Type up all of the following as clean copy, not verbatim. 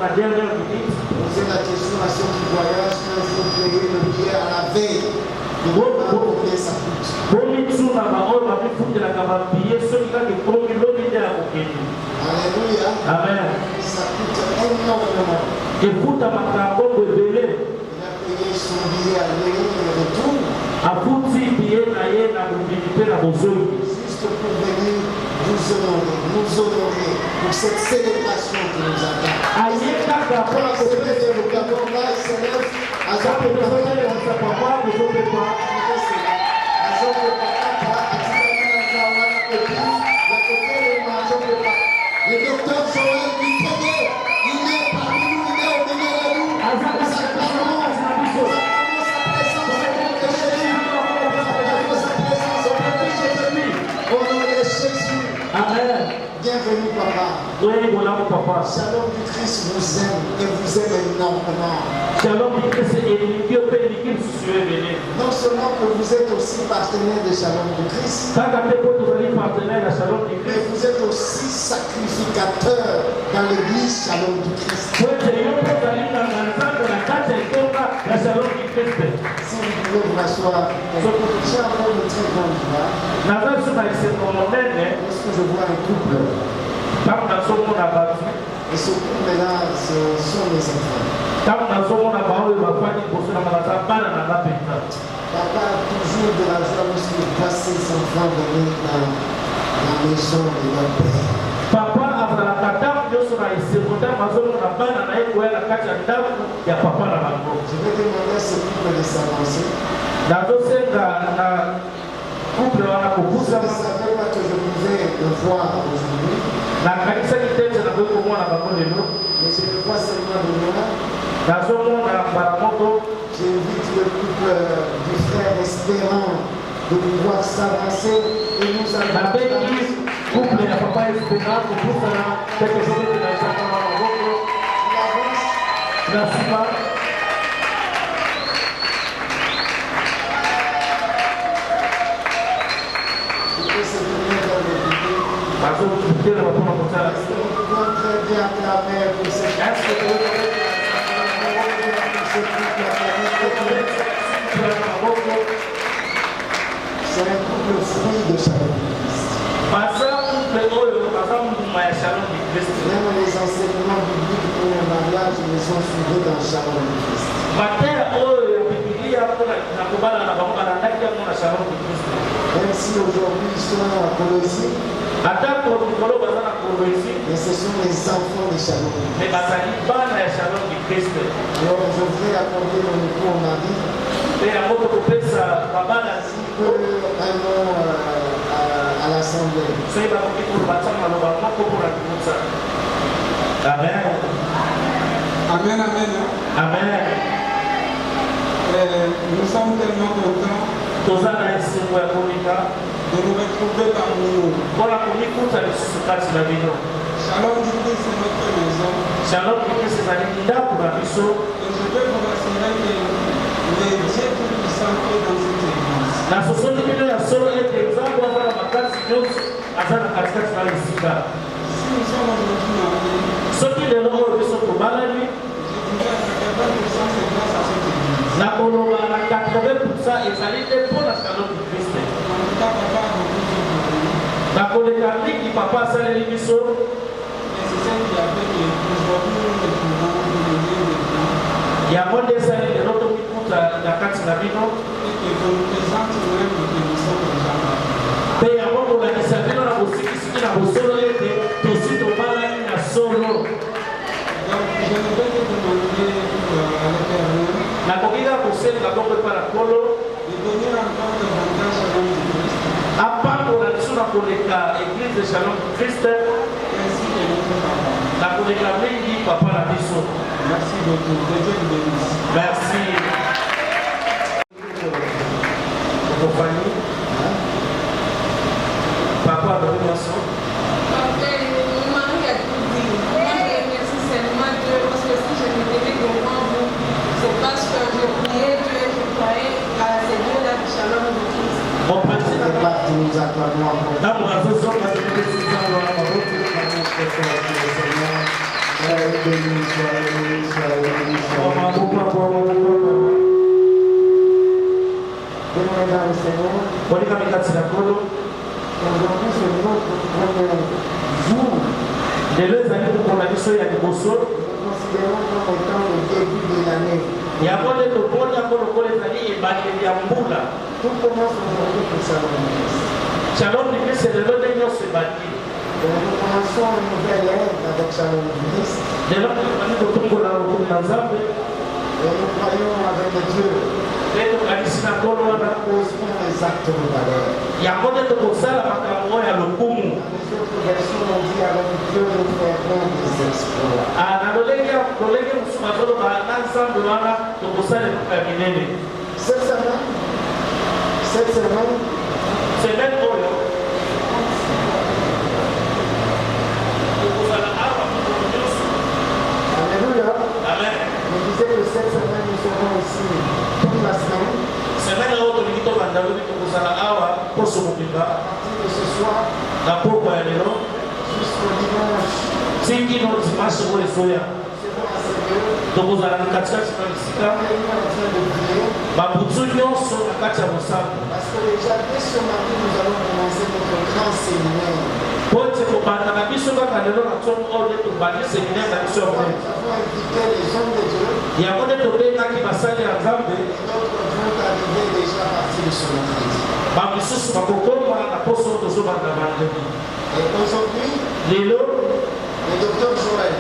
la dernière minute. Posez la question à ceux qui voyagent quand il faut payer le billet à la veille. De combien ça coûte. Alléluia. Amen. Ça coûte énormément. Il a payé son billet à l'aller et retour. Juste pour venir nous honorer pour cette célébration qui nous attend. Quand la semaine de l'occasion là, il s'élève à le docteur Joël Bitogo, il est parmi nous, il est au milieu de nous. Sa présence au nom de Jésus. Amen. Bienvenue, papa. Oui, voilà mon papa. Shalom du Christ vous aime et vous aime énormément. Shalom du Christ et Dieu peut dire que non seulement que vous êtes aussi partenaire de Shalom du Christ, mais vous êtes aussi sacrificateur dans l'église Shalom du Christ. Si vous pouvez vous asseoir, j'ai encore de très grande joie. Lorsque je vois un couple, et ce couple-là, ce sont mes enfants. Papa a toujours de la joie lorsqu'il voit ses enfants venir dans la maison de leur père. Papa a la Je vais demander à ce couple de s'avancer. Vous ne savez pas que je pouvais le voir aujourd'hui. Mais je le vois seulement de loin. J'invite le couple du frère Espérant de pouvoir s'avancer et nous allons c'est un couple fruit de Shalom du Christ. Même les enseignements bibliques pour le mariage, ils sont suivis dans Shalom du Christ. Même si aujourd'hui ils sont à Colosie, mais ce sont les enfants de Shalom du Christ. Alors je voudrais accorder le micro au mari. Un mot à l'assemblée. Amen. Amen, amen. Amen. Nous sommes tellement contents de nous retrouver parmi nous. Shalom du Christ, c'est notre maison. Et je peux vous assurer que les Dieu tout-puissant est dans cette église. Si nous sommes aujourd'hui mariés, je dirais que 80% c'est grâce à cette église. En tout cas, papa a beaucoup de papa a mais c'est celle qui a fait que aujourd'hui nous pouvons donner maintenant. Il y a moins de ça, il y a d'autres qui coûtent la carte de la vie. Et que vous nous présentez même que nous sommes déjà mariés. Et avant de la descendre, on a aussi qui sont dans le solo et aussi de mal à solo. Donc, je ne vais que demander à l'Éternel La comida pour celle qui a pas la colo. de donner encore davantage Shalom du Christ. À part de la mission pour l'église de Shalom du Christ, Ainsi que notre papa. la comida dit papa la mission. Merci beaucoup. Que Dieu vous bénisse. Merci. Votre famille, papa a donné un son. Mon mari a tout dit. Moi, je remercie seulement Dieu parce que si je m'étais devant vous, c'est parce que je priais Dieu, je croyais à ces Dieu-là du Shalom du Christ. Mon principe C'est pas que nous acclamons encore. dans mon association, parce que c'est ça, Seigneur. béni, soyez béni, soyez béni, soyez béni. Bien-aimés dans le Seigneur, aujourd'hui c'est notre premier jour. lelo ezali kokola biso ya liboso Nous considérons comme étant le début de l'année. yango nde toponi yango lokola ezali ebandeli ya mbula. Tout commence aujourd'hui pour Shalom Église. Shalom Église lelo nde nyonso ebandi. Nous commençons une nouvelle ère avec Shalom Église. lelo tokani kotongola lokoli na nzambe Et nous croyons avec Dieu. nde tokanisi na nkolo wana Posons les actes de valeur. yango nde tokosala makambo ya lokumu. Les autres versions ont dit avec Dieu nous ferons des exploits. Na lolenge mosusu bazoloba na nzambe wana tokosala eloka ya minene. Cette semaine, semaine oyo tokozala awa mikolo nyonso. alléluia, Amen. je disais que cette semaine nous serons ici toute la semaine. semaine oyo tolingi tobanda lobi tokozala awa poso mobimba À partir de ce soir na pokwa ya lelo jusqu'au dimanche, tikino dimanche oyo ezoya nous serons à ces lieux. tokozala na katikati na bisika Nous sommes en train de prier babutu nyonso na kati ya mosango parce que déjà dès ce matin nous allons commencer notre grand séminaire. po ete kobanda na biso kaka lelo na ntongo oyo nde tobandi seminaire na biso ya Nous monene avons invité les hommes de Dieu yango nde tobengaki basali ya nzambe et d'autres vont arriver déjà à partir de ce mercredi. bamisusu bakokoma na poso oyo tozobanda bandemi. Et aujourd'hui, lelo le docteur Joël,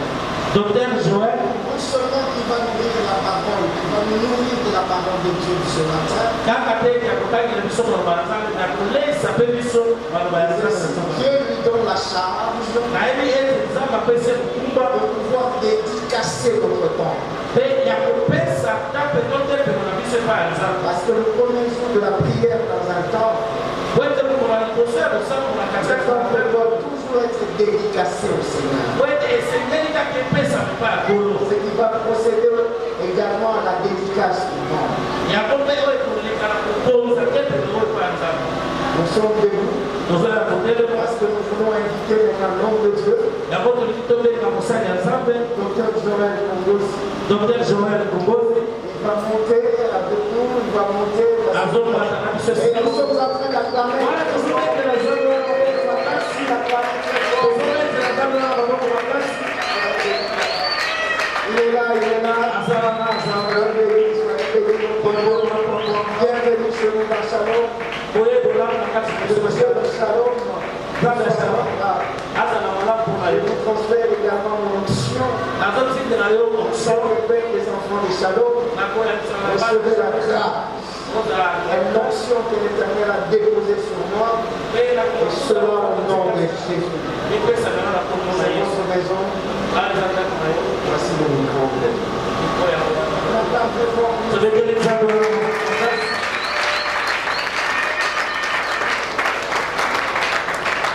docteur Joël non seulement il va nous lire la parole, il va nous nourrir de la parole de Dieu ce matin, kaka te ya kokangela biso koloba na nzambe na kolesa mpe biso maloba ya nzambe na nzambe. Dieu lui donne la charge nayebi ete nzambe apesi mokumba de pouvoir dédicacer notre temps. mpe ya kopesa tape to tempelo na biso epai ya nzambe. Parce que le premier jour de la prière dans un temps, po ete mokolo ya liboso ya losambo na cet katikati temps doit toujours être dédicacé au Seigneur. po ete esengeli kaka epesa epai ya nkolo. Ce qui va procéder également à la dédicace du temps. yango mpe oyo ekoleka na kokonza tempelo oyo epai ya nzambe. Nous sommes debout tozala kotelema parce que nous voulons inviter maintenant l'homme de Dieu, yango tolingi tobenga mosali ya nzambe docteur Joël Kongosi. docteur Joël Kongozi Il va monter avec nous, il va monter. azobanda na biso Et nous sommes en train d'acclamer. wana tozobetela nzambe wana maboko makasi tozobetela nzambe wana maboko makasi. Il est là, il est là. azala na nzambe Bienvenue chez nous dans Shalom. koyebola na kati na Le biso Dieu de Shalom. nzambe ya shalom azala malamu mpona Je yo vous transfère également mon onction. nazotindela yo Sans okso le Père des enfants de Shalom. nakoyebisa na Recevez la grâce. ozala Une onction que l'Éternel a déposée sur moi. mpe na Et cela au nom de Jésus. epesaka na kombo na Dans yesu votre maison, aza ndako na yo voici le micro. oyo On entend très fort. tobeteli nzambe wana maboko makasi.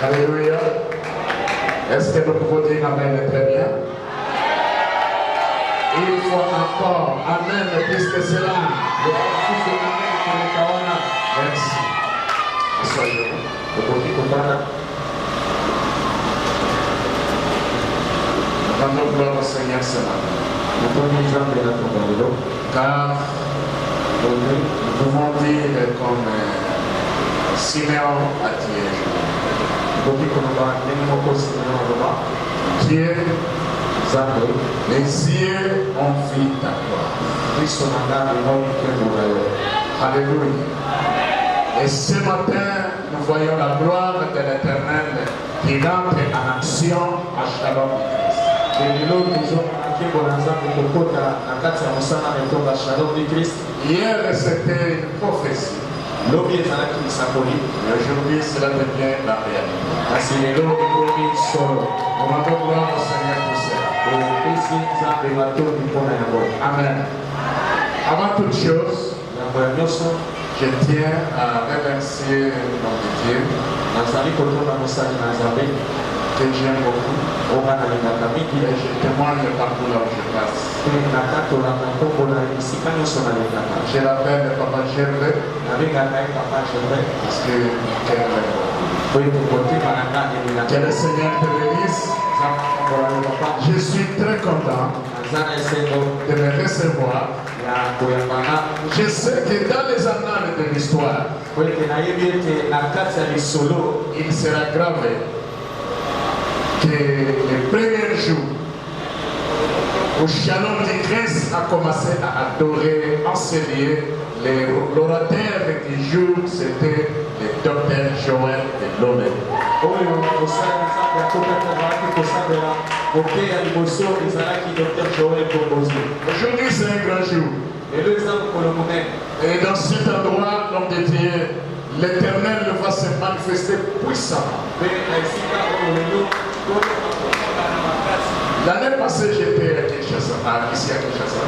Alléluia. Est-ce que nous pouvons dire Amen très bien? Une fois encore, Amen, puisque c'est là. Merci. Soyez. Rendons gloire au Seigneur ce matin. Car nous pouvons dire comme Siméon a dit. Dieu, les yeux ont vu ta gloire. Alléluia. Et ce matin, nous voyons la gloire de l'Éternel qui entre en action à Shalom Christ. Hier, c'était une prophétie. Et aujourd'hui, cela devient la réalité. Nous rendons gloire au Seigneur pour cela. Amen. Avant toute chose, je tiens à remercier l'homme de Dieu que j'aime beaucoup. Et je témoigne partout là où je passe. Je l'appelle Papa Gervais parce que que le Seigneur te bénisse. Je suis très content de me recevoir. Je sais que dans les annales de l'histoire, il sera gravé que le premier jour où Shalom de Grèce a commencé à adorer, enseigner, l'orateur du jour, c'était le docteur Joël de Lomé. Aujourd'hui, c'est un grand jour. Et dans cet endroit, l'homme de Dieu, l'Éternel va se manifester puissamment. L'année passée, j'étais à Kinshasa, ici à Kinshasa.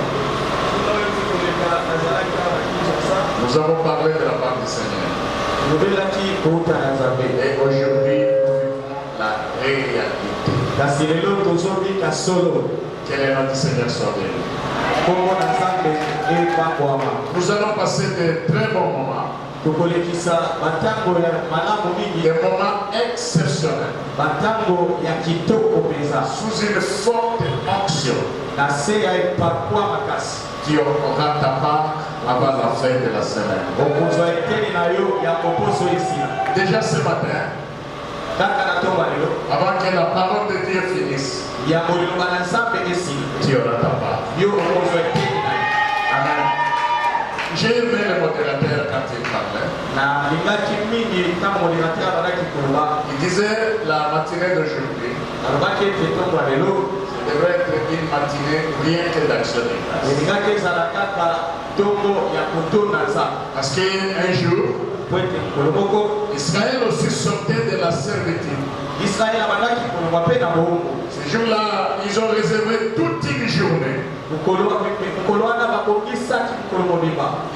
Nous avons parlé de la part du Seigneur. Et aujourd'hui, nous vivons la réalité. Que les noms du Seigneur soient bénis. Nous allons passer de très bons moments. Des moments exceptionnels. Sous une forte onction. Qui aura ta part avant la fin de la semaine. Déjà ce matin, avant que la parole de Dieu finisse, tu auras ta part. Amen. J'ai aimé le modérateur quand il parlait. Il disait la matinée d'aujourd'hui devrait être une matinée rien que d'action de grâce. Parce qu'un jour, Israël aussi sortait de la servitude. Ce jour-là, ils ont réservé toute une journée.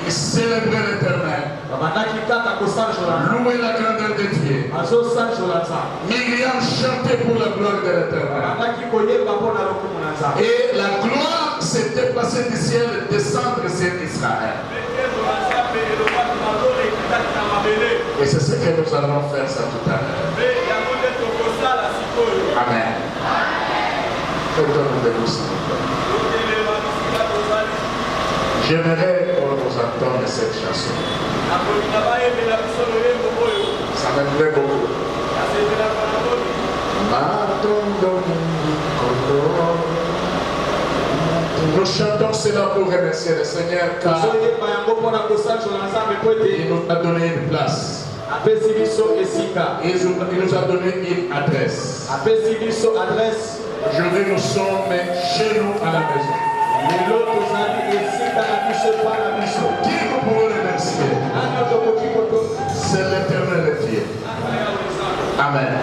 Ils célébraient l'Éternel. Louer la grandeur de Dieu. Myriam chantait pour la gloire de l'Éternel. Et la gloire s'est déplacée du ciel descendre sur Israël. Et c'est ce que nous allons faire ça tout à l'heure. Amen. Faites-nous debout, s'il vous plaît. J'aimerais qu'on nous entende cette chanson. Ça me plaît beaucoup. Nous chantons cela pour remercier le Seigneur car il nous a donné une place. Il nous a donné une adresse. Aujourd'hui nous sommes chez nous à la maison. Qui nous pouvons remercier? C'est l'Éternel Dieu. Amen.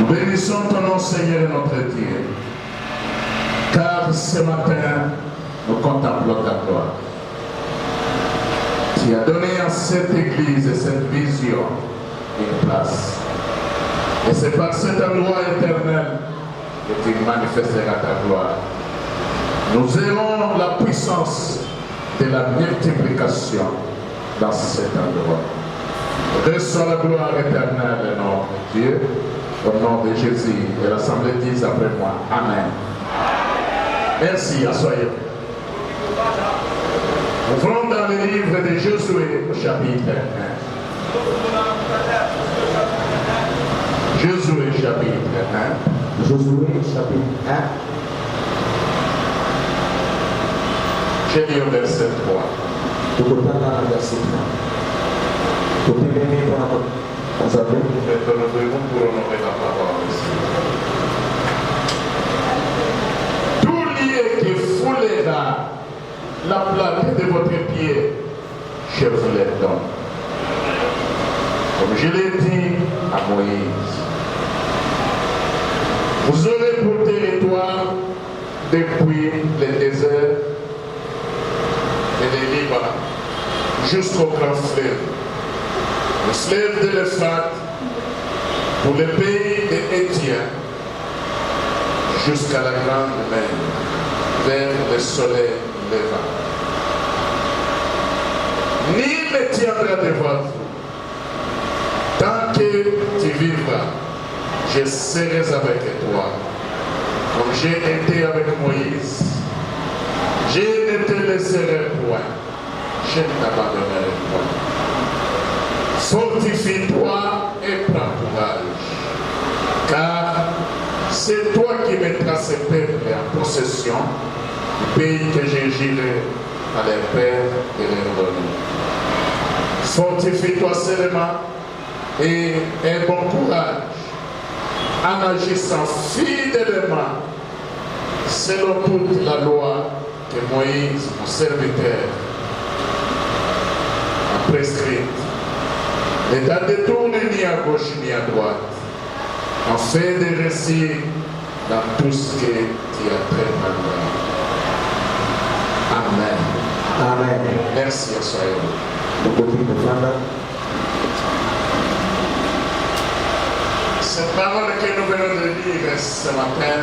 Bénissons ton nom, Seigneur, notre Dieu. Car ce matin, nous contemplons ta gloire. Tu as donné à cette église et cette vision une place. Et c'est par cet endroit éternel que tu manifesteras ta gloire. Nous aimons la puissance de la multiplication dans cet endroit. Reçois la gloire éternelle, notre Dieu, au nom de Jésus. Et l'Assemblée dit après moi, Amen. Merci, asseyez. Ouvrons dans le livre de Josué, chapitre 1. Josué, chapitre 1. Josué, chapitre 1. J'ai lu au verset 3. Tukutana na verset 3. Tupige mimbo na kuzabe. Et nous devons pour honorer la parole ici. Tout lieu qui foulera la plate de votre pied, je vous le donne. Comme je l'ai dit à Moïse, vous aurez pour territoire depuis le désert et le Liban jusqu'au grand fleuve, le fleuve de l'Euphrate, pour le pays des Hétiens, jusqu'à la grande mer, vers le soleil levant. Nul ne tiendra devant vous. Tant que tu vivras, je serai avec toi, comme j'ai été avec Moïse. Je ne te laisserai point, je ne t'abandonnerai point. Fortifie-toi et prends courage, car c'est toi qui mettras ce peuple en possession du pays que j'ai juré à leurs pères et leur donner. Fortifie-toi seulement et aie bon courage en agissant fidèlement selon toute la loi que Moïse, mon serviteur, a prescrite. Ne t'en détourne ni à gauche ni à droite, en fait de récits dans tout ce que tu as très mal. Amen. Amen. Merci à Soyez. Cette parole que nous venons de lire ce matin,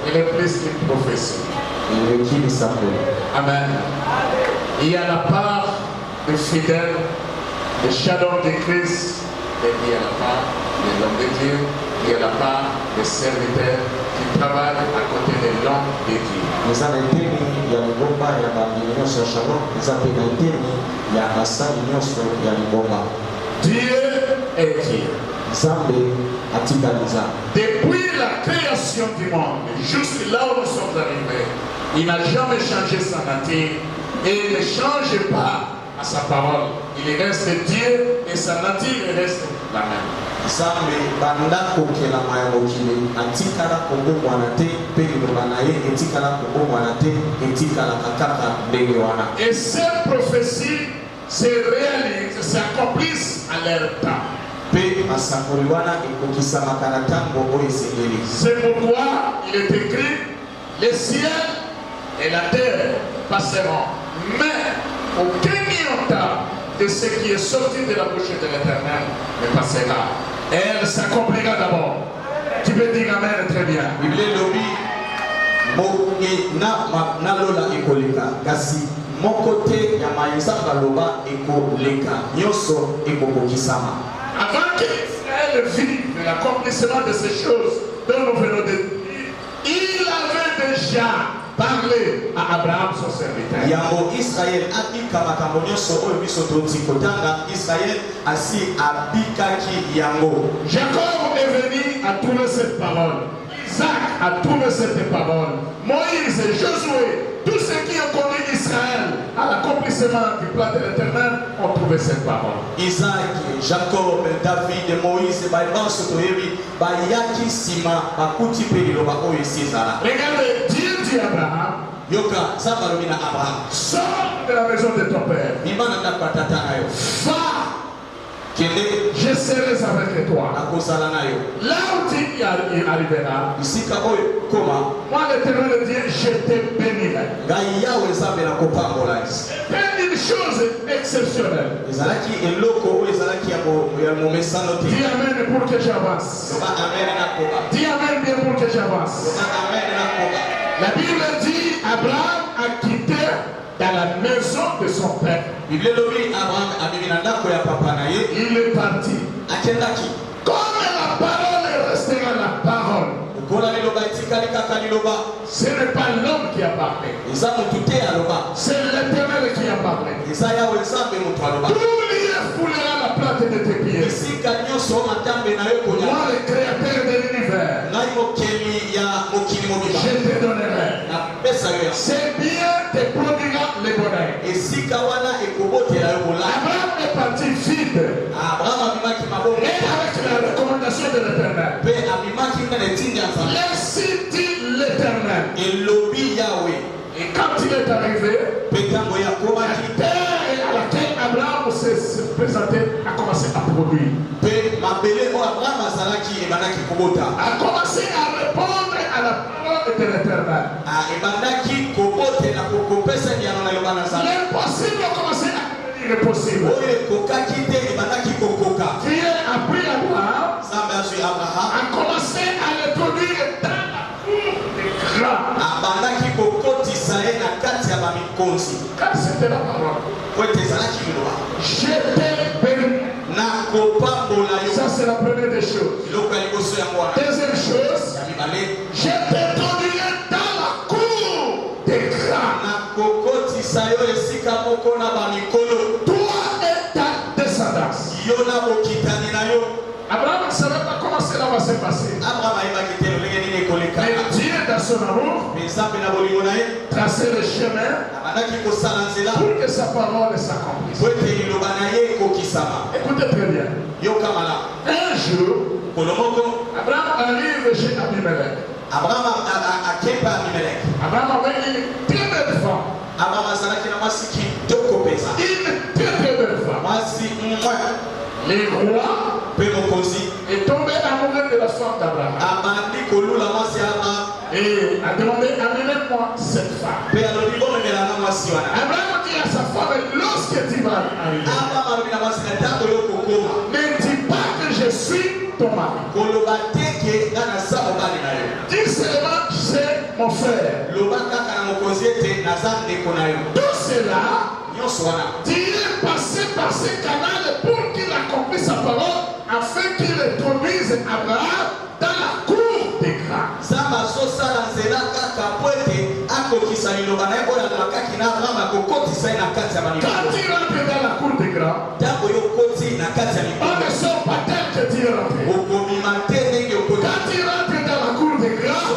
elle est plus qu'une prophétie. Amen. Il y a la part des fidèles, des shalom de Christ, et il y a la part de l'homme de Dieu, il y a la part des serviteurs qui travaillent à côté de l'homme de Dieu. Dieu est Dieu. Depuis la création du monde, jusque là où nous sommes arrivés, il n'a jamais changé sa nature et il ne change pas à sa parole. Il reste Dieu et sa nature reste la même. Et ces prophéties se réalisent, s'accomplissent à leur temps. C'est pourquoi il est écrit, les ciels et la terre passeront, mais aucun temps de ce qui est sorti de la bouche de l'Éternel ne passera. Elle s'accomplira d'abord. Tu peux dire Amen très bien. Mon côté, avant qu'Israël vive l'accomplissement de ces choses dont nous venons de dire, il avait déjà parlé à Abraham, son serviteur. Jacob est venu à trouver cette parole. Isaac a trouvé cette parole. Moïse et Josué, tous ceux qui ont connu Israël à l'accomplissement du plan de l'Éternel ont trouvé cette parole. Isaac, Jacob, David, Moïse, Regardez, Dieu dit à Abraham, sors de la maison de ton père. Va je serai avec toi. Là où tu y arriveras, moi l'Éternel Dieu, je te bénirai. C'est une chose exceptionnelle. Dis Amen pour que j'avance. Dis Amen bien pour que j'avance. La Bible dit Abraham a quitté dans la maison de son père. Il est parti. Comme la parole restera la parole. Ce n'est pas l'homme qui a parlé. C'est l'Éternel qui a parlé. Tout lieu foulera la plate de tes pieds. Moi, le créateur de l'univers, je te donnerai. C'est bien te prodiguera les bonheurs. Abraham est parti vide. Et avec la recommandation de l'Éternel. Ainsi dit l'Éternel. Et quand il est arrivé, la terre à laquelle Abraham s'est présenté a commencé à produire. A commencé à répondre à la parole de l'Éternel. L'impossible a commencé à devenir possible. Dieu a pris Abraham, a commencé à le produire dans la cour des grands. Car c'était la parole. Je t'ai béni. Ça c'est la première des choses. Deuxième chose, je t'ai donné dans la cour des grands. Toi et ta descendance. Abraham ne savait pas comment cela va se passer. Mais Dieu dans son amour tracer le chemin pour que sa parole s'accomplisse. Écoutez très bien. Un jour, Abraham arrive chez Abimelech. Abraham avait une très belle femme. Une très très belle femme. Les rois est tombé amoureux de la femme d'Abraham. Et a demandé, amène-moi cette femme. Abraham dit à sa femme, lorsque tu vas arriver, ne dis pas que je suis ton mari. Dis seulement, c'est mon frère. Tout cela, Dieu est passé par ce canal pour qu'il accomplisse sa parole, afin qu'il introduise Abraham dans la cour des grands. Quand il rentre dans la cour des grands, on ne sort pas tel que tu es rentré. Quand il rentre dans la cour des grands,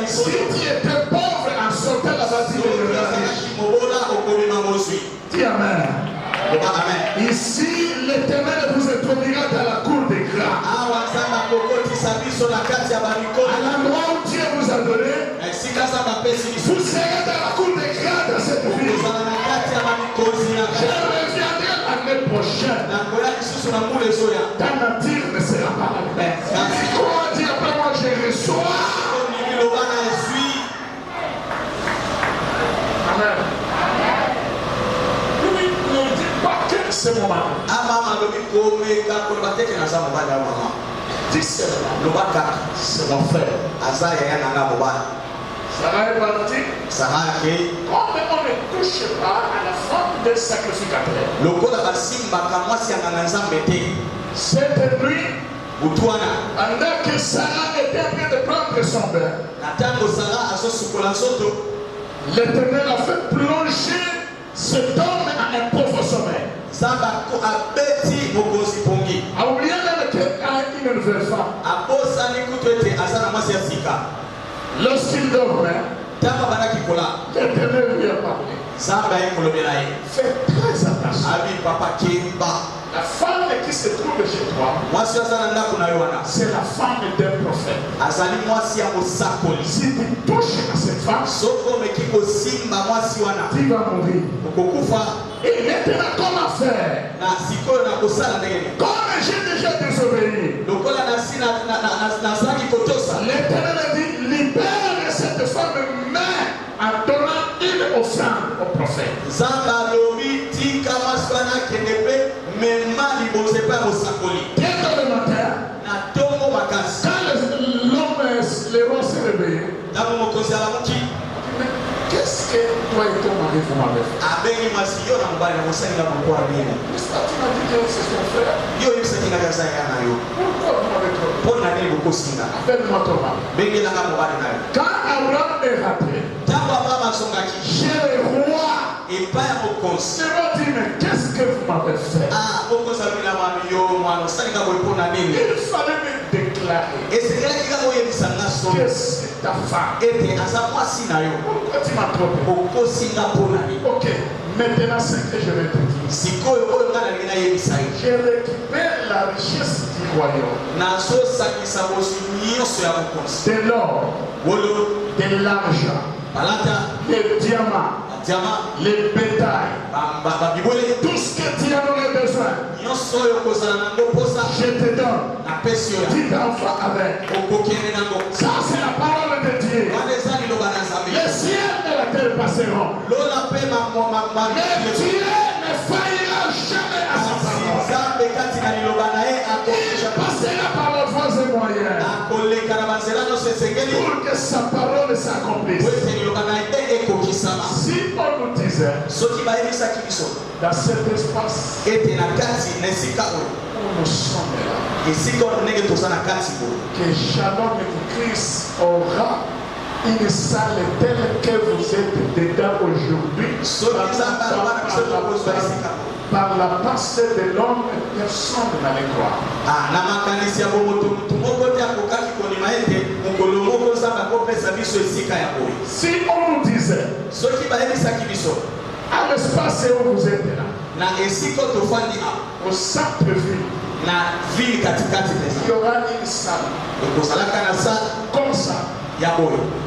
si tu étais pauvre en sortant là-bas, tu dis Amen. Ici, l'Éternel vous introduira dans la cour des grands. À l'endroit où Dieu vous a donné, vous serez dans la cour des grands dans cette ville. Je reviendrai l'année prochaine. Ta nature ne sera pas la même. Comment dire après moi, je reçois. Amen. Lui ne dit pas que c'est mon mari. Dis seulement, c'est mon frère. Sarah est partie. Comme on ne touche pas à la femme des sacrificateurs, cette nuit, pendant que Sarah était en train de prendre son bain, l'Éternel a fait plonger cet homme à un pauvre sommeil. A oublié même qu'il a une nouvelle femme. Lorsqu'il dormait, l'Éternel lui a parlé. Fais très attention. La femme qui se trouve chez toi, c'est la femme d'un prophète. Si tu touches à cette femme, tu vas mourir. Et maintenant, comment faire? Comme j'ai déjà désobéi, l'Éternel a dit, libère cette femme, mais en donnant une offrande au prophète. Bientôt le matin, quand l'homme, le roi s'est réveillé, qu'est-ce que toi et ton mari vous m'avez fait? N'est-ce pas, tu m'as dit que c'est son frère? Pourquoi vous m'avez trompé? Appelle-moi ton mari. Quand Abraham est rentré, chez le roi, il m'a dit, mais qu'est-ce que vous m'avez fait? Il fallait me déclarer que c'est ta femme. Pourquoi tu m'as trompé? Ok, maintenant c'est que je vais te dire. Je récupère la richesse du royaume. De l'or, de l'argent, les diamants, les bétails, tout ce que tu en aurais besoin, je te donne. Tu t'en vas avec. Ça, c'est la parole de Dieu. Les ciels de la terre passeront, mais Dieu ne faillira jamais à sa parole. Il passera par la voie et moyens pour que sa parole s'accomplisse. Si on nous disait dans cet espace où nous sommes là, que Shalom et Christ aura une salle telle que vous êtes dedans aujourd'hui, par la pensée de l'homme, personne n'allait croire. Si on nous disait à l'espace où vous êtes là, au centre-ville, il y aura une salle comme ça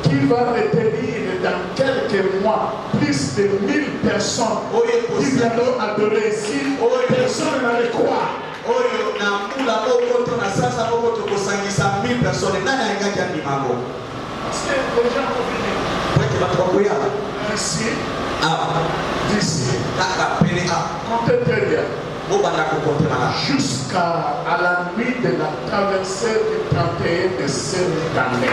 qui va retenir dans quelques mois plus de 1000 personnes qui viendront adorer ici. Personne n'allait croire. Parce que les gens vont venir ici, d'ici, comptez derrière, jusqu'à la nuit de la traversée du 31 décembre d'année.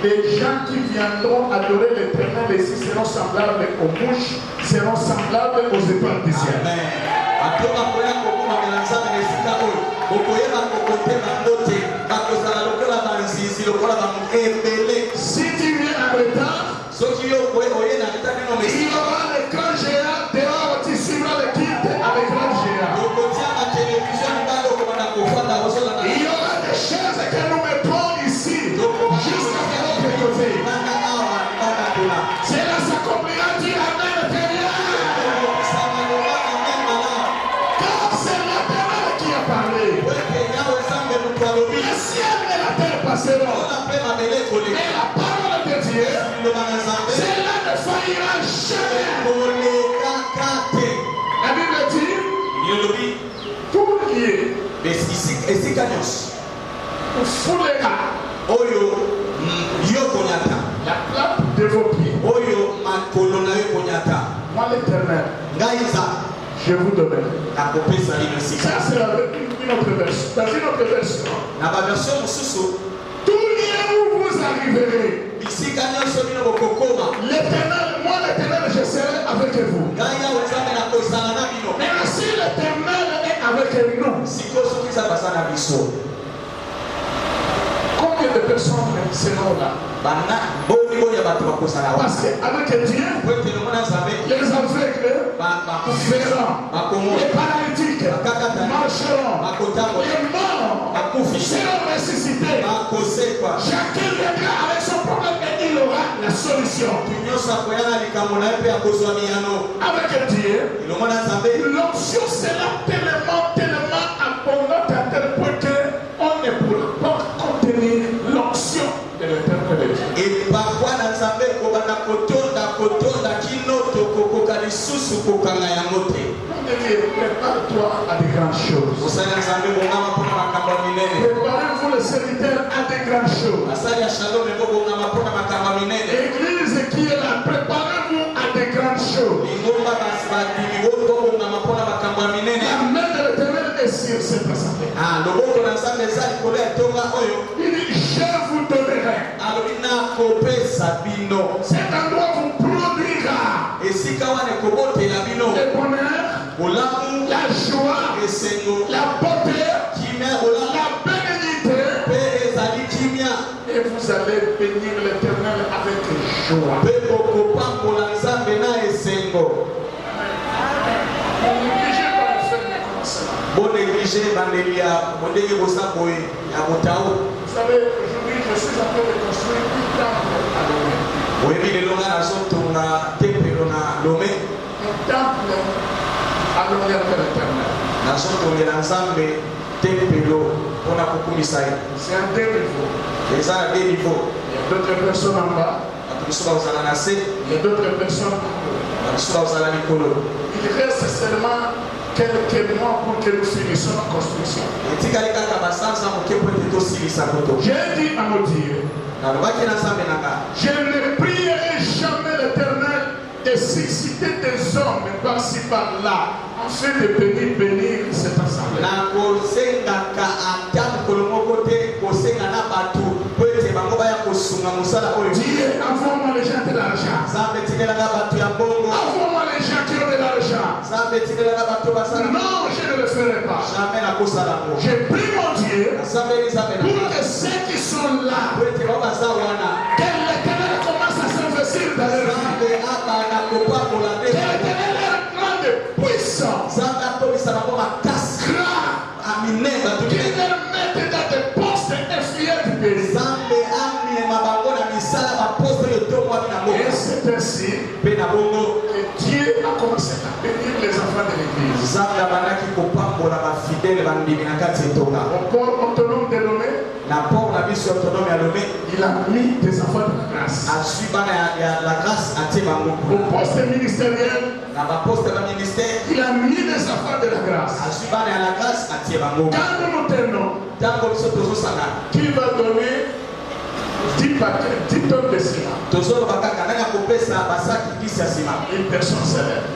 Les gens qui viendront adorer l'Éternel ici seront semblables aux mouches, seront semblables aux étoiles du ciel. Si tu viens en retard, il y aura le grand géant dehors, tu suivras le kit avec le grand géant. Il y aura des choses que nous mettrons ici, jusqu'à notre côté. Cela s'accomplira, dis Amen, Seigneur. Car c'est l'Éternel qui a parlé. Le ciel et la terre passeront, mais la parole de Dieu, cela ne faillira jamais. La Bible dit, tout lié foulera la plaque de vos pieds. Moi l'Éternel, je vous donne. Ça c'est une autre version. Dans une autre version, tout lié où vous arriverez, l'Éternel, moi l'Éternel, je serai avec vous. Mais aussi l'Éternel est avec nous. Combien de personnes seront là? Parce qu'avec Dieu, les aveugles verront, les paralytiques marcheront, les morts seront ressuscités. Chacun viendra avec son problème et il aura la solution. solution. Avec Dieu, l'option sera tellement abondante à tel point qu'on ne pourra pas contenir l'option de l'éternel. Et parfois, dans sa vie, on va kotonda kinoto kokoka lisusu kokanga ya mote. Prépare-toi à de grandes choses. Préparez-vous les serviteurs à de grandes choses. L'église qui est là, préparez-vous à de grandes choses. La main de l'éternel est sur cette assemblée. Il dit, je vous donnerai. Cet endroit vous produira le bonheur, la joie, la beauté, la bénédiction. Et vous allez bénir l'éternel avec joie. Bon négligé, bandelia, bon dégué, bon saboé, à mon tao. Vous savez, aujourd'hui, je suis en train de construire un temple à Lomé. Oui, mais les longs à la zone, on a tempé, on a Lomé. Un temple à Lomé avec l'éternel. La zone, on est ensemble, tempé, on a beaucoup mis ça. C'est un deux niveaux. Les uns à deux niveaux. Il y a d'autres personnes en bas. Il y a d'autres personnes en haut. Il reste seulement quelques mois pour que nous finissions la construction. J'ai dit à mon Dieu, je ne prierai jamais l'éternel de susciter des hommes par-ci par-là afin de bénir cette assemblée. Dieu, envoie-moi les gens de l'argent. Envoie-moi les gens qui ont de l'argent. Non, je ne le ferai pas. Je prie mon Dieu pour que ceux qui sont là, que l'éternel commence à s'investir dans leur vie. Que l'éternel leur grande puissance. Qu'il leur mette dans des postes influents du pays. Et c'est ainsi que Dieu a commencé à bénir les enfants de l'église. Au port autonome de Lomé, il a mis des enfants de la grâce. Au poste ministériel, il a mis des enfants de la grâce. Quand nous nous tenons, qui va donner 10 tonnes de ciment. Une personne célèbre.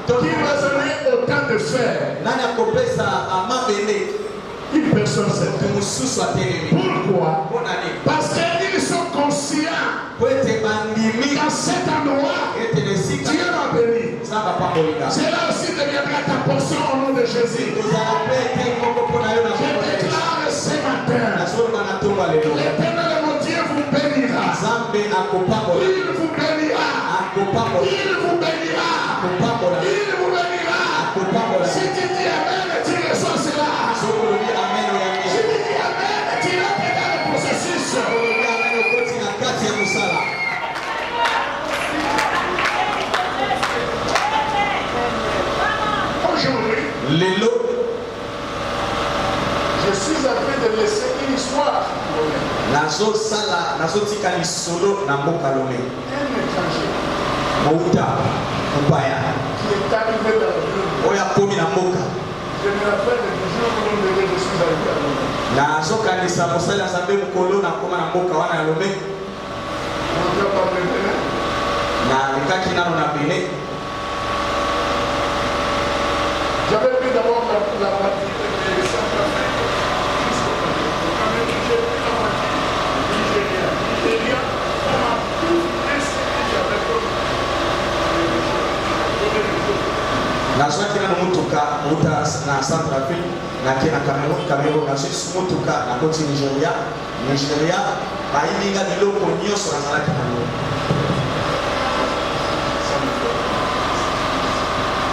Qui va donner autant de fer. Une personne célèbre. Pourquoi? Parce qu'ils sont conscients dans cet endroit, Dieu m'a béni. Cela aussi deviendra ta portion au nom de Jésus. Je déclare ce matin, l'éternel mon Dieu vous bénira. Il vous bénira. Il vous bénira. Il vous bénira. Si tu dis Amen, tu reçois cela. Si tu dis Amen, tu rentres dans le processus. Aujourd'hui, je suis en train de laisser une histoire. Un étranger qui est arrivé dans le monde. Je me rappelle du jour où je suis arrivé à Lomé. J'avais pris d'abord la partie de Centrafrique jusqu'au Cameroun. J'ai pris la partie du Nigeria. Nigeria, on m'a tout laissé avec eux. nazwaki nano mutuka uta na Centrafrique nake na Cameroun nazwisi mutuka nakoti Nigeria bayilinga biloko nyonso nazalaki nango.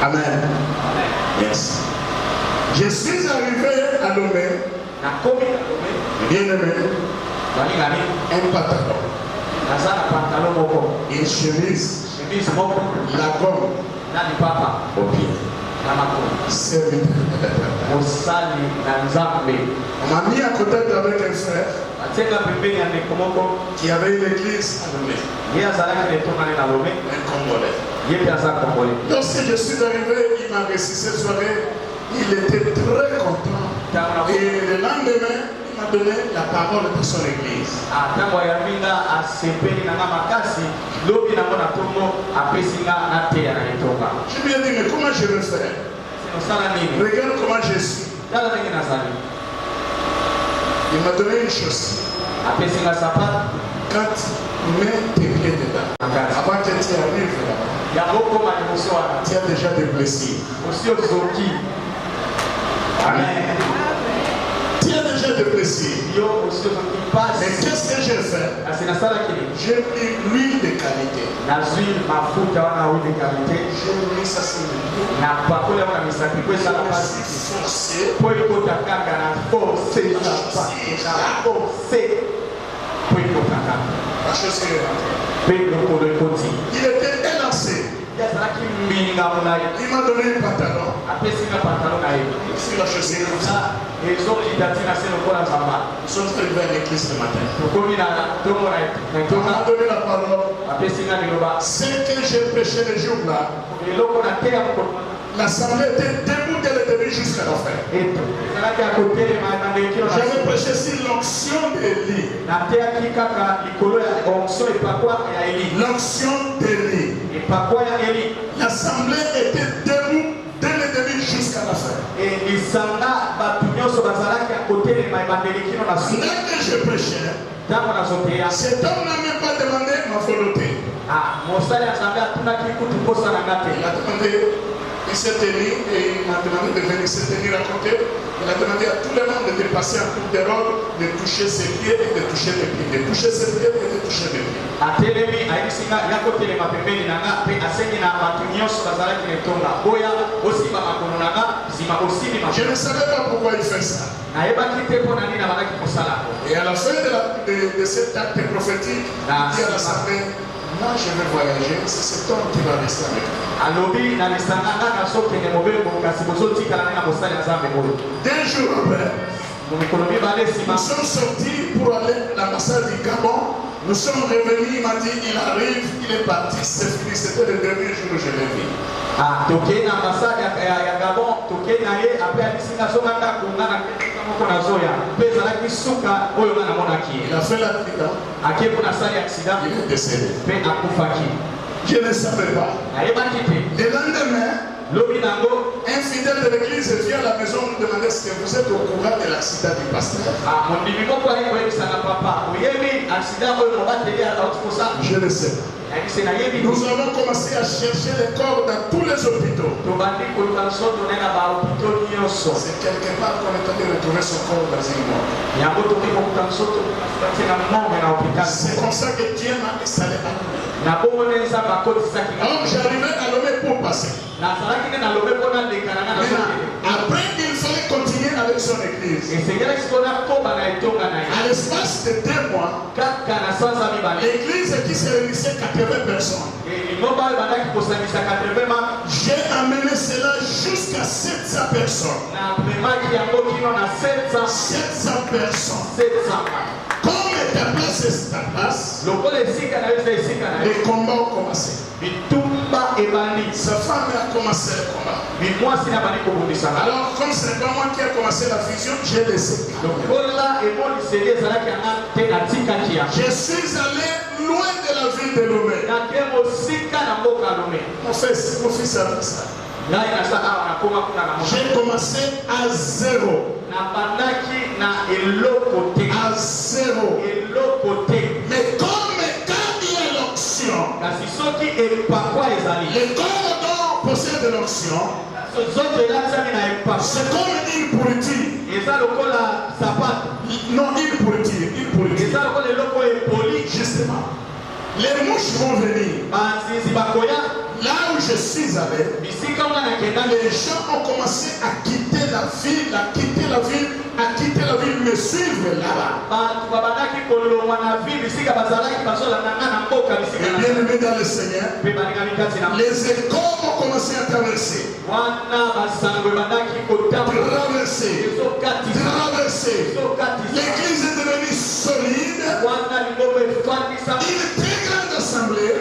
Amen. Yes. Je suis arrivé à Lomé. Bien aimé. Un pantalon. une chemise, la gomme, au pied. Serviteur. On m'a mis en contact avec un frère qui avait une église à Lomé. Un Congolais. Lorsque je suis arrivé, il m'a reçu cette soirée. Il était très content. Et le lendemain, il m'a donné la parole de son église. Je lui ai dit, mais comment je vais faire? Regarde comment je suis. Il m'a donné une chose. Quand mets tes pieds dedans, avant que tu arrives là-bas, tu as déjà des blessures. Amen. Tu as déjà des blessures. Mais qu'est-ce que j'ai fait? J'ai pris l'huile de qualité. J'ai mis ça sur le pied. Je suis forcé. La chose qui est rentrée. Il était élancé. Il m'a donné un pantalon. Sur la chaussure comme ça. Nous sommes arrivés à l'église ce matin. On m'a donné la parole. Ce que j'ai prêché le jour-là, l'assemblée était debout dès le début jusqu'à la fin. J'avais prêché sur l'onction d'Élie. L'onction d'Élie. L'assemblée était debout dès le début jusqu'à la fin. Là que je prêchais, cet homme n'a même pas demandé ma volonté. Il a demandé, il s'est tenu et il m'a demandé de venir se tenir à côté. Il a demandé à tout le monde de passer un tour de robe, de toucher ses pieds et de toucher les pieds, de toucher ses pieds et de toucher les pieds. Je ne savais pas pourquoi il fait ça. Et à la fin de cet acte prophétique, il dit à l'assemblée, moi je vais voyager, c'est cet homme qui va rester avec moi. 2 jours après, nous sommes sortis pour aller à l'ambassade du Gabon. Nous sommes revenus, il m'a dit, il arrive, il est parti, c'est fini, c'était le dernier jour où je l'ai vu. Il a fait l'accident, il est décédé. Je ne savais pas. Le lendemain, un fidèle de l'église vient à la maison nous demander si vous êtes au courant de l'accident du pasteur. Je le sais. Nous avons commencé à chercher les corps dans tous les hôpitaux. C'est quelque part qu'on est allé retrouver son corps dans une mort. C'est comme ça que Dieu m'a installé à Lomé. Alors j'arrivais à Lomé pour passer. Après, il fallait continuer avec son église. À l'espace de 2 mois, l'église qui se réunissait 80 personnes. J'ai amené cela jusqu'à 700 personnes. 700 personnes. Comme ta place est ta place, les combats ont commencé. Sa femme a commencé le combat. Alors, comme ce n'est pas moi qui ai commencé la fusion, j'ai laissé. Je suis allé loin de la ville de Lomé. Mon fils a fait ça. J'ai commencé à 0. À 0. Mais comme quand il y a l'onction, le corps dont possède l'onction, c'est comme une pourriture. Non, une pourriture. Justement. Les mouches vont venir. Là où je suis allé, les gens ont commencé à quitter la ville, à quitter quitté la ville me suivre là-bas. Et bien aimé dans le Seigneur, les écoles ont commencé à traverser. Traverser. L'église est devenue solide. Une très grande assemblée.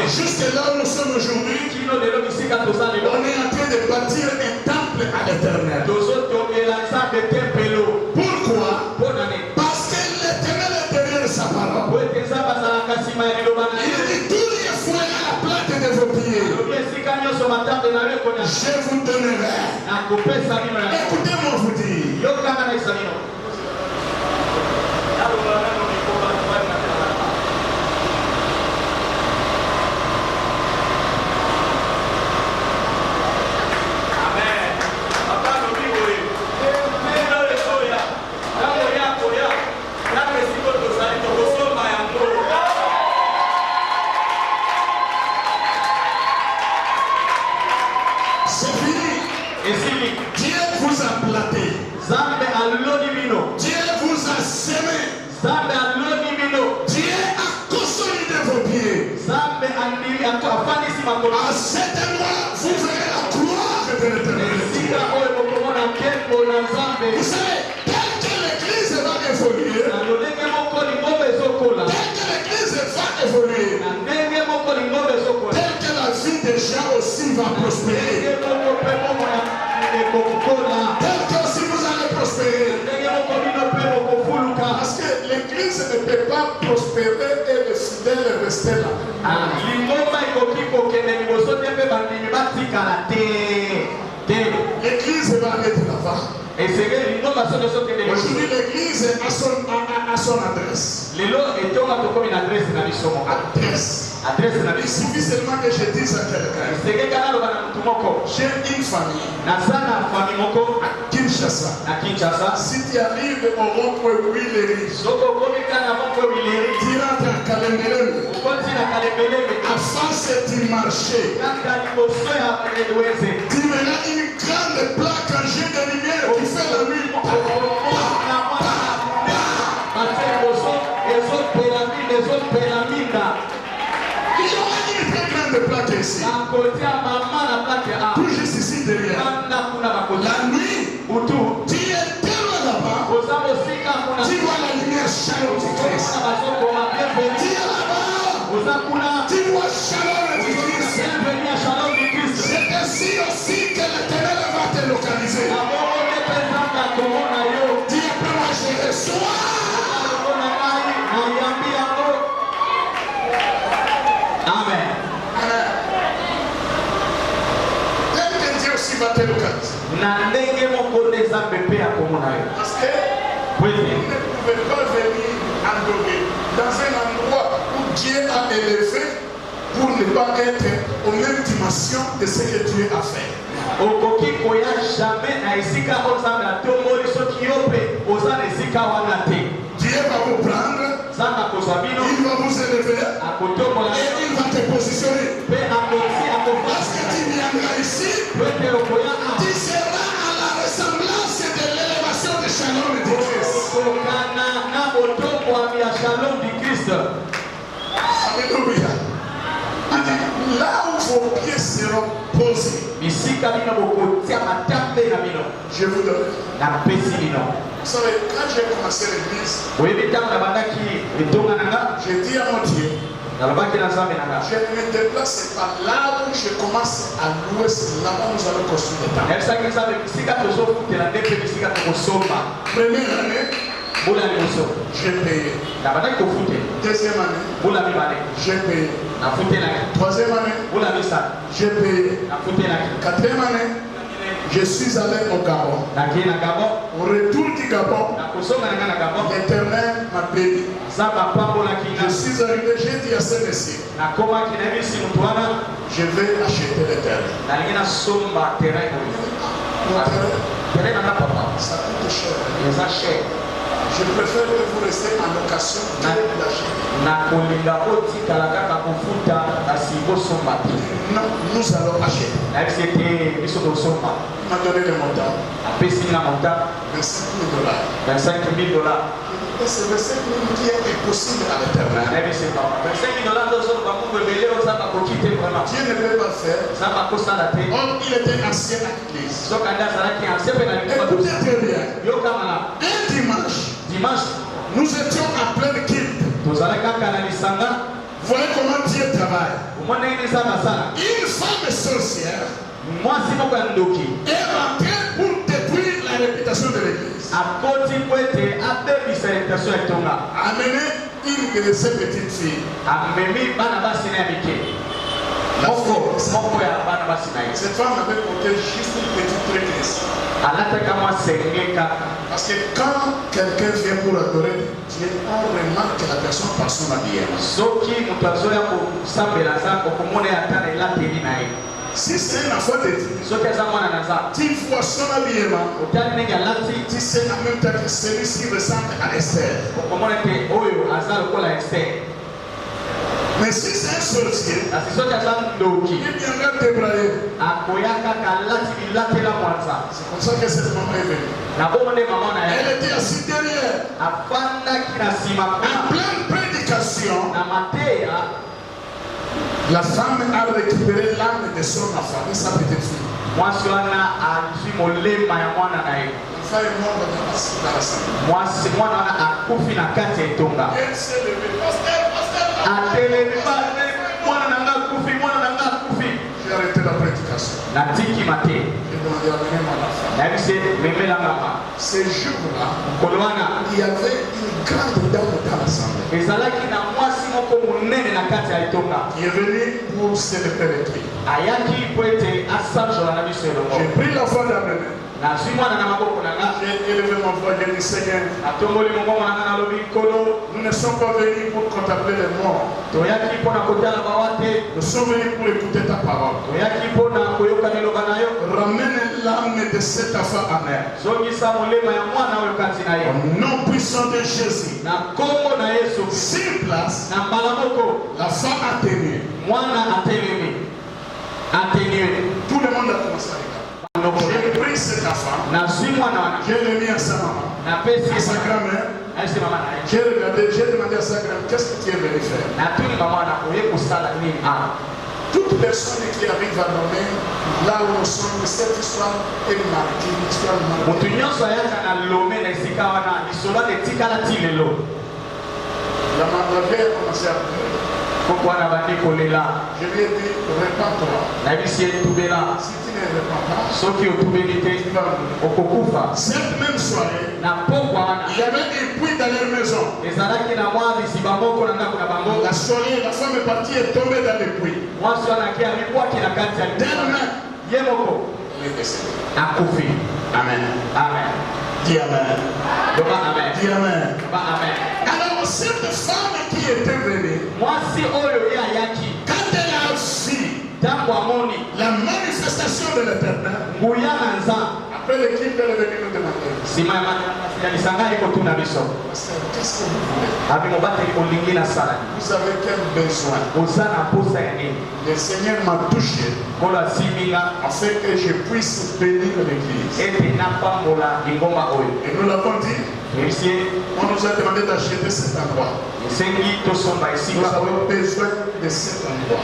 Jusque là où nous sommes aujourd'hui, on est en train de bâtir un temple à l'Éternel. Pourquoi? Parce que l'Éternel est derrière sa parole. Il dit tout les fouets à la plate de vos pieds. Je vous donnerai. Écoutez-moi vous dire. Dieu vous a planté. Dieu vous a semé. Dieu a consolidé vos pieds. À cet endroit, vous verrez la gloire de l'Éternel. Vous savez, tel que l'Église va évoluer, tel que la vie des gens aussi va prospérer. Tel que aussi vous allez prospérer. Parce que l'église ne peut pas prospérer et les fidèles rester là. L'église va être là-bas. Aujourd'hui, l'église a son adresse. Adresse. Il suffit seulement que je dise à quelqu'un. J'ai une famille à Kinshasa. Si tu arrives au rond-point Willery, tu rentres à Kalemberele, à face du marché, tu verras une grande plaque en jet de lumière qui fait la nuit. Il y aura une très grande plaque ici. Tout juste ici derrière. La nuit, tu es tellement là-bas. Tu vois la lumière Shalom du Christ. Tu es là-bas. Tu vois Shalom du Christ. C'est ainsi aussi que l'Éternel va te localiser. Dis après moi, je reçois. Amen. Tel que Dieu aussi va te localiser. Parce que vous ne pouvez pas venir adorer dans un endroit où Dieu a élevé pour ne pas être aux mêmes dimensions de ce que Dieu a fait. Dieu va vous prendre, il va vous élever et il va te positionner. Parce que tu viendras ici, tu seras à la ressemblance de l'élévation de Shalom du Christ. Alléluia. Là où vos pieds seront posés, je vous donne. Vous savez, quand j'ai commencé l'église, j'ai dit à mon Dieu, je ne me déplace pas là où je commence à l'ouest, là-bas nous allons construire des temples. Première année, j'ai payé. Deuxième année, j'ai payé. Troisième année, j'ai payé. Quatrième année, je suis allé au Gabon. Au retour du Gabon, l'Éternel m'a béni. Je suis arrivé, j'ai dit à ce messieurs, je vais acheter le terrain. Ça coûte cher. Je préfère que vous restez en location que d'acheter. Non, nous allons acheter. Il m'a donné le montant. $25 000. Et c'est $25 000 qui est possible à l'éternel. Dieu ne peut pas faire. Or, il était ancien à l'église. Écoutez très bien. Un dimanche, nous étions en pleine quitte. Voyez comment Dieu travaille. Une femme sorcière est rentrée pour détruire la réputation de l'église. Amener une de ses petites filles. Cette femme avait porté juste une petite tresse. Parce que quand quelqu'un vient pour adorer Dieu, on remarque la personne par son habillement. Si c'est un enfant de Dieu, tu vois son habillement, tu sais en même temps que celui-ci ressemble à Esther. Mais si c'est un sorcier, il viendra débrayer. C'est comme ça que cette maman est venue. Elle était assise derrière. En pleine prédication, la femme a récupéré l'âme de son enfant, de sa petite fille. L'enfant est mort dans la salle. Elle s'est levée. J'ai arrêté la prédication. J'ai demandé à venir mon enfant. Ces jours-là, il y avait une grande dame dans l'assemblée. Qui est venue pour célébrer le Christ. J'ai pris l'enfant dans mes mains. J'ai élevé mon voix, j'ai dit Seigneur, nous ne sommes pas venus pour contempler les morts. Nous sommes venus pour écouter ta parole. Ramène l'âme de cet enfant à mer. Au nom puissant de Jésus. Sur place, la femme atténuée. Tout le monde a commencé à regarder. J'ai pris cet enfant, je l'ai mis à sa maman, à sa grand-mère. J'ai regardé, j'ai demandé à sa grand-mère, qu'est-ce que tu es venu faire? Toute personne qui arrive à nommer, là où nous sommes, cette histoire est marquée, une histoire marquée. La vieille a commencé à pleurer. Je lui ai dit, répands-toi. Si tu ne répands pas, cette même soirée, il y avait un puits dans leur maison. La soirée, la femme est partie et tombée dans le puits. D'elle-même, il est décédé. Amen. Amen. Dis Amen. Dis Amen. Alors, cette femme qui était venue, quand elle a vu la manifestation de l'Éternel, après l'équipe, elle est venue nous demander, qu'est-ce que vous voulez? Vous avez quel besoin? Le Seigneur m'a touché afin que je puisse bénir l'église. Et nous l'avons dit. On nous a demandé d'acheter cet endroit. Nous avons besoin de cet endroit.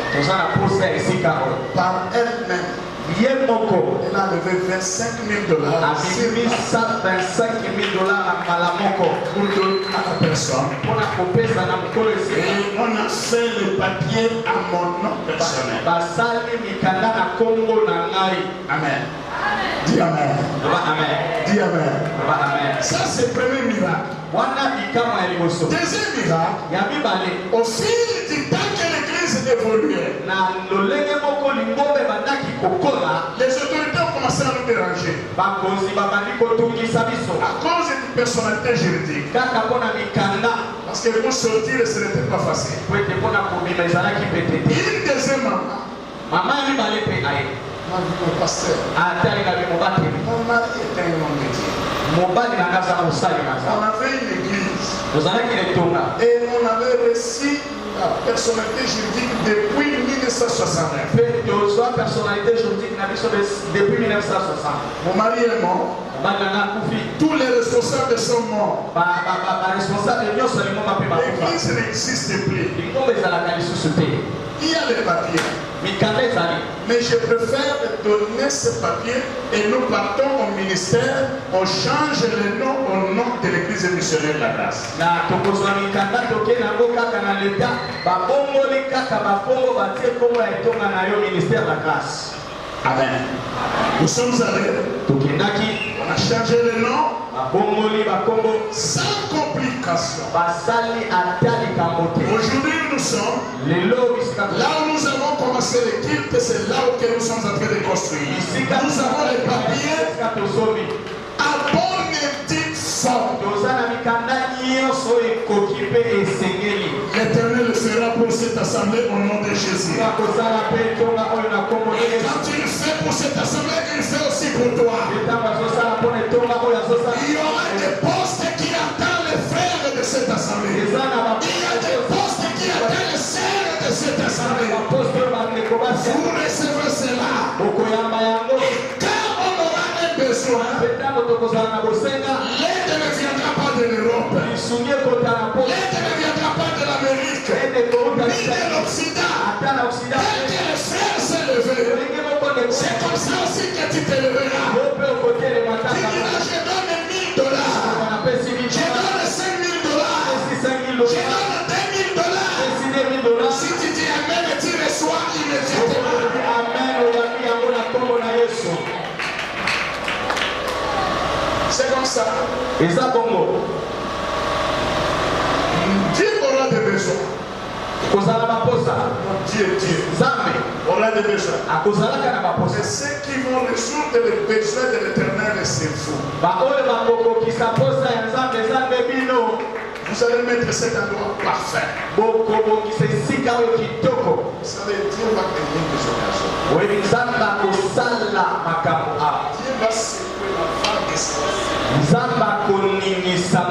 Par elle-même, elle a levé $25 000 pour donner à la personne. Et on a fait le papier à mon nom personnel. Amen. Dis Amen. Dis Amen. Ça, c'est le premier miracle. Deuxième miracle, au fil du temps que l'église évoluait, les autorités ont commencé à nous déranger. À cause d'une personnalité juridique. Parce que pour sortir, ce n'était pas facile. Une deuxième maman. Mon pasteur, mon mari était un homme de Dieu. On avait une église. Et on avait reçu la personnalité juridique depuis 1969. Mon mari est mort. Tous les responsables sont morts. L'église n'existe plus. Il y a les papiers. Mais je préfère donner ces papiers et nous partons au ministère, on change le nom au nom de l'église missionnaire de la grâce. Amen. Nous sommes allés, on a changé le nom sans complication. Aujourd'hui nous sommes là où nous avons commencé le culte, c'est là où nous sommes en train de construire. Nous avons les papiers à bonne et petite forme. L'Éternel le fera pour cette assemblée au nom de Jésus. Et quand il le fait pour cette assemblée, il le fait aussi pour toi. Il y aura des postes qui attendent les frères de cette assemblée. Il y a des postes qui attendent les sœurs de cette assemblée. Vous recevez cela. Car on aura un besoin. L'aide ne viendra pas de l'Europe. L'aide ne viendra pas de l'Amérique. Ni de l'Occident. Dès que les frères s'est levé, c'est comme ça aussi que tu te leveras. Tu diras, je donne $1000. Je donne $5000. Je donne $2000. Si tu dis Amen et tu reçois immédiatement. C'est comme ça. Dieu aura des besoins. Dieu aura des besoins. Mais ceux qui vont résoudre les besoins de l'Éternel, c'est vous. Vous allez mettre cet endroit parfait. Vous savez, Dieu va bénir les occasions. Dieu va secouer la vague de sa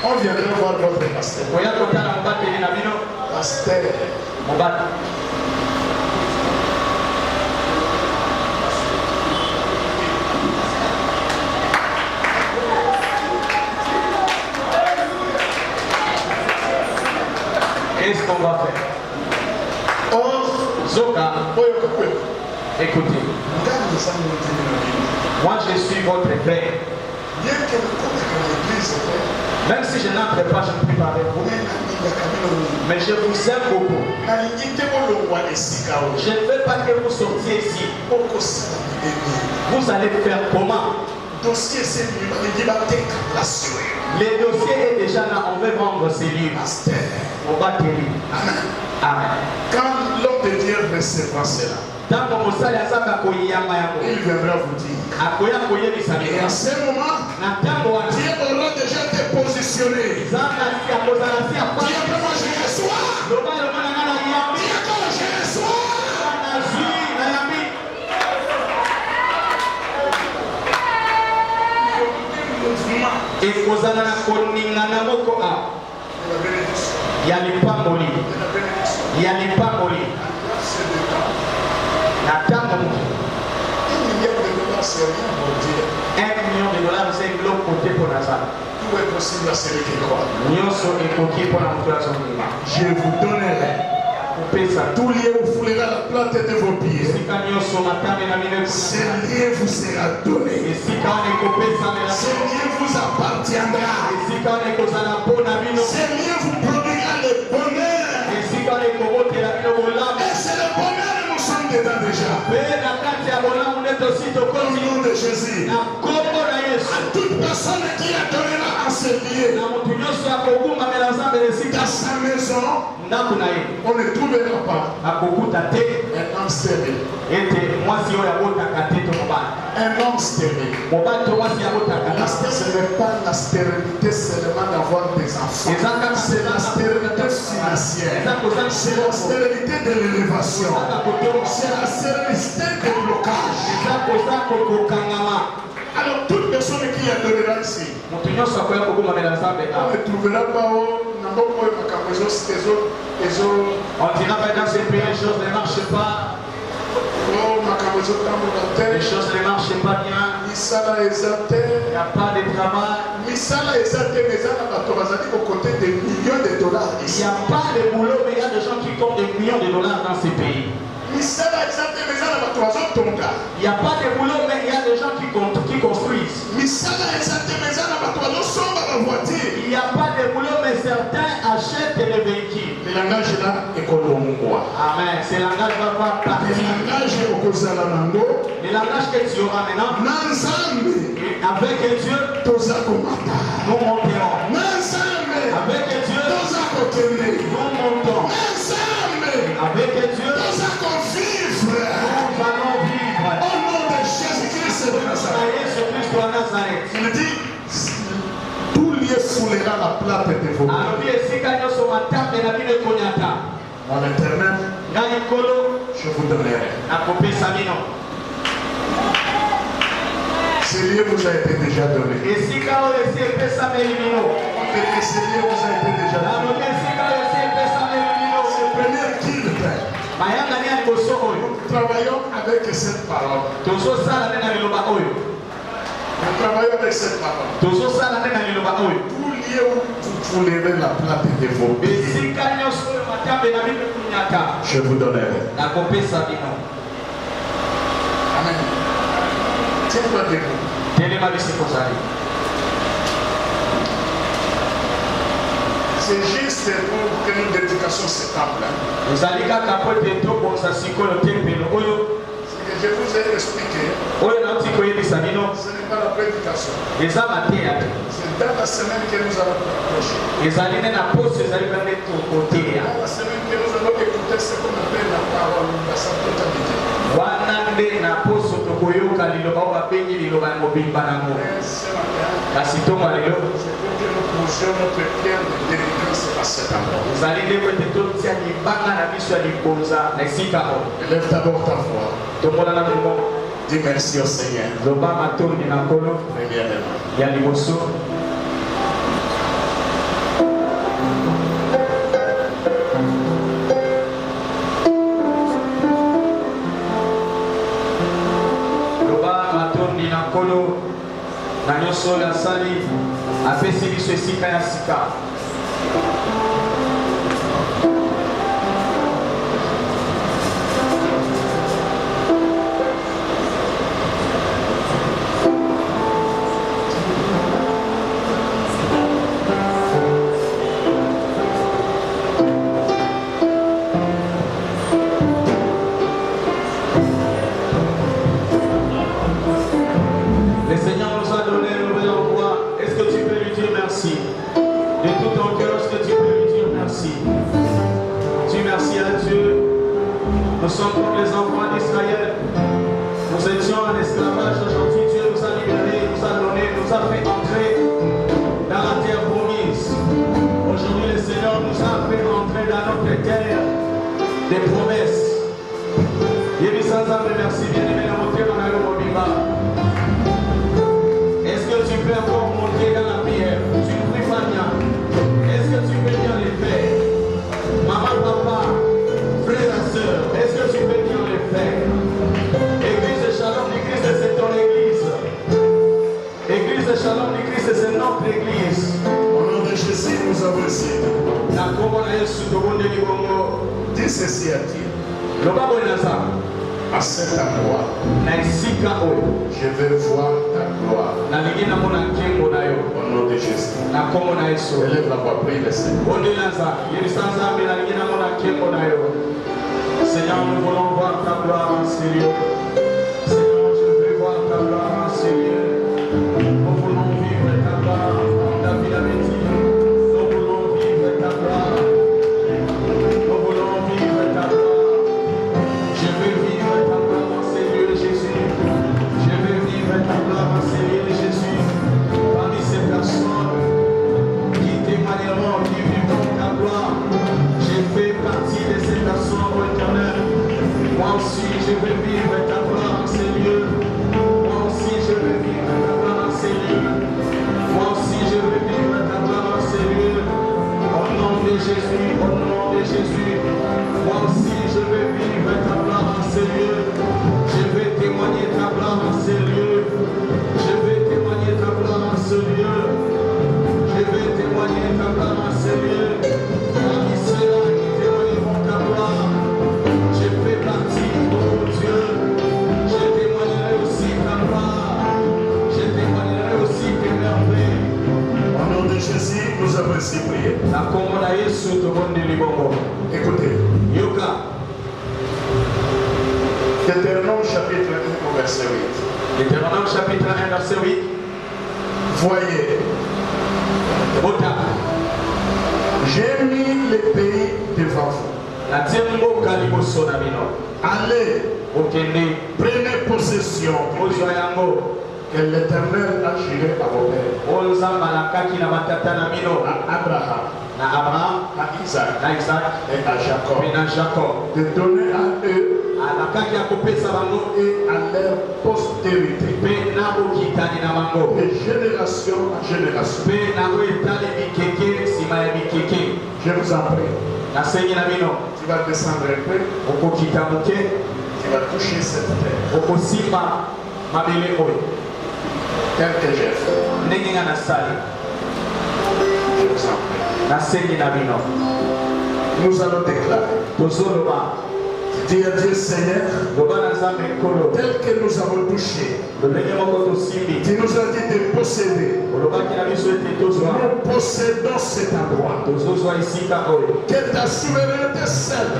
on viendra voir votre pasteur. Pasteur. Qu'est-ce qu'on va faire? Zoka, écoutez, moi je suis votre frère. Même si je n'entre pas, je ne prie pas avec vous. Mais je vous aime beaucoup. Je ne veux pas que vous sortiez ici. Vous allez faire comment? Le dossier est déjà là, on veut vendre ces livres. On va tenir. Amen. Quand l'homme de Dieu recevra cela, il viendra vous dire. Et à ce moment, Dieu aura déjà été positionné. Dieu peut moi je reçois. Dieu quand je reçois. Et vous allez c'est rien pour Dieu. $1 million, c'est l'autre côté pour Nazareth. Tout est possible à celui qui croit. Je vous donnerai tout lieu où foulera la plante de vos pieds. Ce lieu vous sera donné. Ce lieu vous appartiendra. Ce lieu vous produira le bonheur. Et c'est le bonheur que nous sommes dedans déjà. Au nom de Jésus. À toute personne qui adorera en ce lieu, dans sa maison, on ne trouvera pas. Maintenant, femme stérile. Un homme stérile. Ce n'est pas la stérilité seulement d'avoir des enfants. C'est la stérilité financière. C'est la stérilité de l'élévation. C'est la stérilité des blocages. Alors, toute personne qui adorera ici, on ne trouvera pas on dira pas dans ces pays, les choses ne marchent pas. Les choses ne marchent pas bien. Il n'y a pas de travail. Il n'y a pas de boulot, mais il y a des gens qui comptent des millions de dollars dans ces pays. Il n'y a pas de boulot, mais il y a des gens qui construisent. Il n'y a pas de boulot, mais certains achètent des véhicules. Le langage là est colombois. Amen. Ce langage va partir. Le langage est colombois. Le langage que tu auras maintenant. Avec Dieu, nous monterons. Avec Dieu, nous montons. Avec Dieu, nous allons vivre. Au nom de Jésus-Christ de Nazareth. Il dit, tout lieu foulera la plate de vos mains. Mon éternel, je vous donnerai. Ce lieu vous a été déjà donné. Ce lieu vous a été déjà donné. C'est le premier culte. Nous travaillons avec cette parole. Nous travaillons avec cette parole. Tout lieu où vous levez la plate de vos pieds, je vous donnerai. Amen. Tiens-toi debout. C'est juste pour que nous dédications ce temple. Ce que je vous ai expliqué, ce n'est pas la prédication. C'est dans la semaine que nous allons approcher. Dans la semaine que nous allons écouter ce qu'on appelle la parole dans sa totalité. Lève d'abord ta voix. Dis merci au Seigneur. na nyonso oyo asali apesi biso esika ya sika. Nous sommes comme les enfants d'Israël. Nous étions en esclavage. Aujourd'hui, Dieu nous a libérés, nous a donné, nous a fait entrer dans la terre promise. Aujourd'hui, le Seigneur nous a fait entrer dans notre terre des promesses. Merci, bien-aimé, dans votre est-ce que tu peux encore monter dans la prière? Tu ne pries pas bien. Est-ce que tu peux bien les faire? Maman, papa, frères et sœurs, est-ce que tu peux bien les faire? Église de Shalom du Christ, c'est ton église. Église de Shalom du Christ, c'est notre église. Au nom de Jésus, nous avons ici. Dis ceci à Dieu. À cet endroit, je veux voir ta gloire. Au nom de Jésus. Élève la voix, prie le Seigneur. Seigneur, nous voulons voir ta gloire en Seigneur. Seigneur, je veux voir ta gloire en Seigneur. Nous voulons vivre ta gloire comme David avait dit. Nous voulons vivre ta gloire. Nous voulons vivre ta gloire. Je veux nous avons ainsi prié. Écoutez. Yoka. Deutéronome chapitre 1 au verset 8. Deutéronome chapitre 1 verset 8. Voyez. J'ai mis les pays devant vous. Allez, prenez possession que l'Éternel a juré à vos pères. À Abraham, à Isaac et à Jacob. De donner à eux et à leur postérité. De génération en génération. Je vous en prie. Tu vas descendre un peu. Tu vas toucher cette terre. Tel que j'ai fait. Je vous en prie. Nous allons déclarer. Dis à Dieu Seigneur, tel que nous avons touché, tu nous as dit de posséder. Nous possédons cet endroit. Que ta souveraineté cède.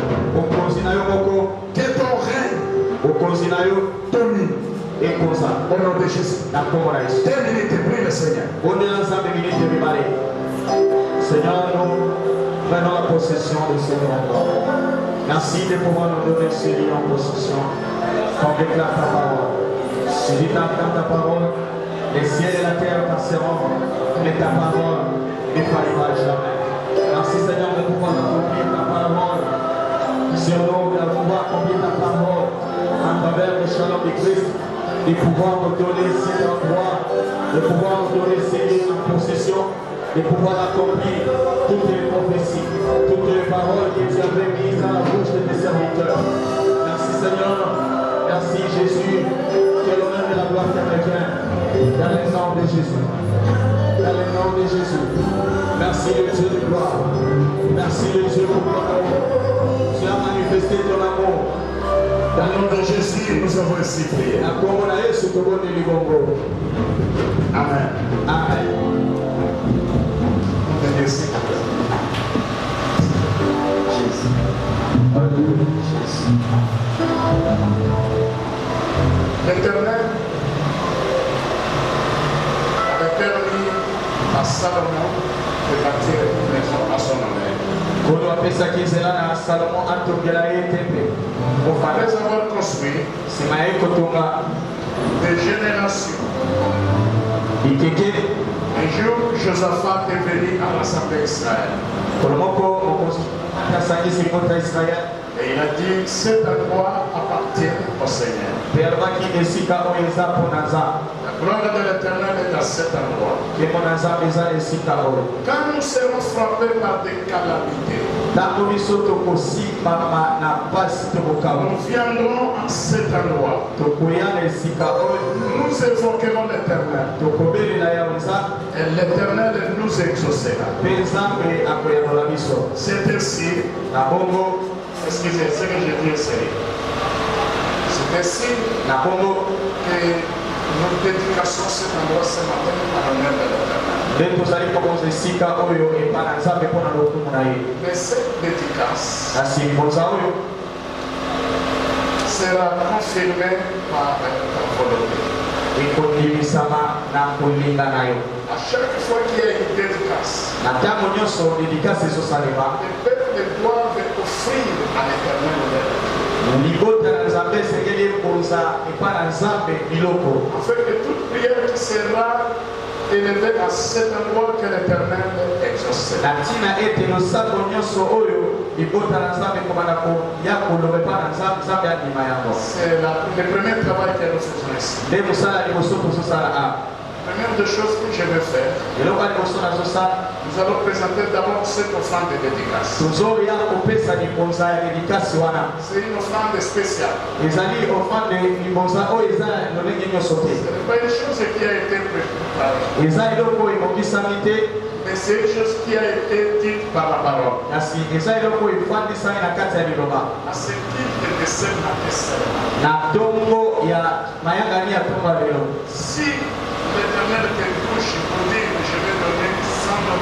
Que ton règne domine. Au nom de Jésus. Terminez, prie le Seigneur. Seigneur, nous prenons la possession de ce endroit. Merci de pouvoir nous donner ce lieu en possession. On déclare ta parole. Tu dis ta parole, les ciels et la terre passeront, mais ta parole ne faillira jamais. Merci Seigneur de pouvoir accomplir ta parole sur nous, de pouvoir accomplir ta parole en faveur du shalom de Christ, de pouvoir nous donner cet endroit, de pouvoir nous donner ces lieux en possession, de pouvoir accomplir toutes les prophéties, toutes les paroles que tu avais mises dans la bouche de tes serviteurs. Merci Seigneur, merci Jésus, que l'honneur de la gloire te revienne, dans le nom de Jésus. Dans le nom de Jésus. Merci le Dieu de gloire. Merci le Dieu pour gloire. Tu as manifesté ton amour. Dans le nom de Jésus, nous avons ainsi prié. Amen. Amen. Merci. L'Éternel avait permis à Salomon de bâtir une maison à son honneur. Après avoir construit des générations, un jour, Josaphat est venu à l'Assemblée d'Israël. Et il a dit, cet endroit appartient au Seigneur. La gloire de l'Éternel est à cet endroit. Quand nous serons frappés par des calamités, nous viendrons à cet endroit. Nous évoquerons l'Éternel. Et l'Éternel nous exaucera. C'est ainsi. Excusez, ce que je dis, c'est ainsi que nous dédicassons cet endroit ce matin à l'honneur de l'Éternel. Mais cette dédicace sera confirmée par ta volonté. À chaque fois qu'il y a une dédicace, le peuple doit offrir à l'Éternel. Afin que toute prière qui sera élevée à cet endroit que l'Éternel exaucera. C'est le premier travail que nous faisons ici. Première des choses que je vais faire, nous allons présenter d'abord cette offrande de dédicace. C'est une offrande spéciale. Ce n'est pas une chose qui a été préparée, mais c'est une chose qui a été dite par la parole. À ce titre de ce matin, si l'Éternel te touche pour dire que je vais donner $100,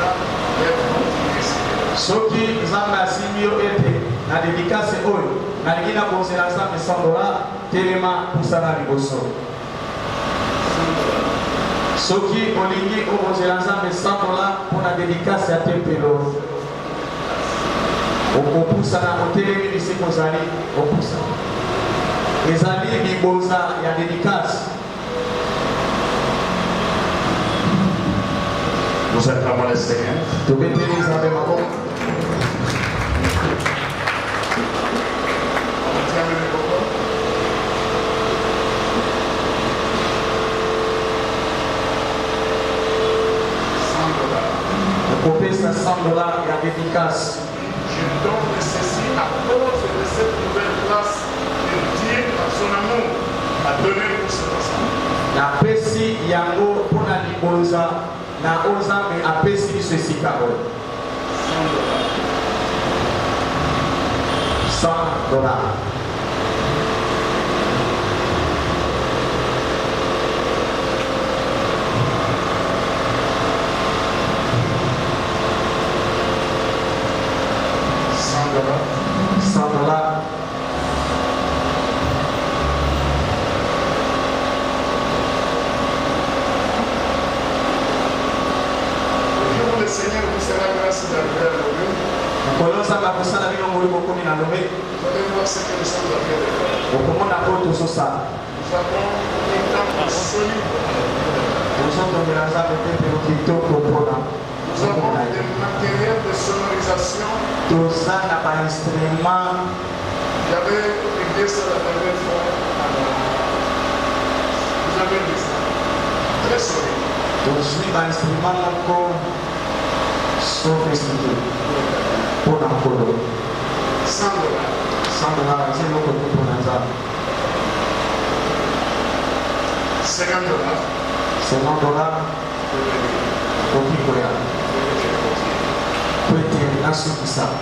Soki Zamba Simio ete na dédicace oyo na ligina bozela Zamba $100 telema pusana liboso. Soki olingi obozela Zamba $100 pour la dédicace ya tempelo. Opusana otelemi bisi kozali opusana. Ezali biboza ya dédicace. Nous acclamons le Seigneur. Tu peux bénir Zamba Mako. $100 ya dédicace. Je donne ceci à cause de cette nouvelle grâce que Dieu, par son amour, a donné pour cet ensemble. Na pesi yango pona libonza na Nzambe apesi biso esika oyo. $100. Le Seigneur vous sera grâce d'arriver à Lomé. Vous allez voir ce que nous sommes en train de faire. Nous avons un temple solide. Nous avons des matériels de sonorisation. Il y avait une pièce à la dernière fois. Vous avez vu ça. Très solide. Sophistiqué pour un colo. $100, c'est le côté pour un zap. $50. $50 pour qui quoi? Peut être insuffisant.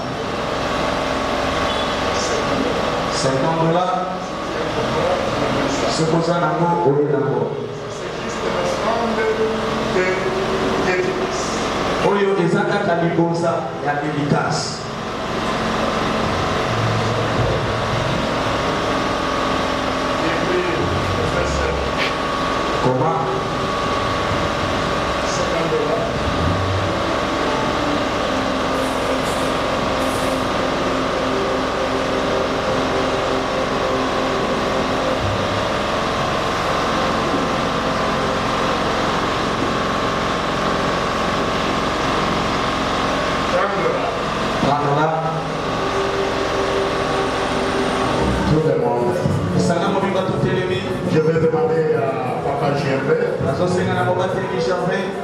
$50, ce que vous avez au lieu d'abord. C'est juste l'offrande de dédicace. Oyo ezaka libonza ya dédicace. Comment? $50. Je vais demander à Papa Gervais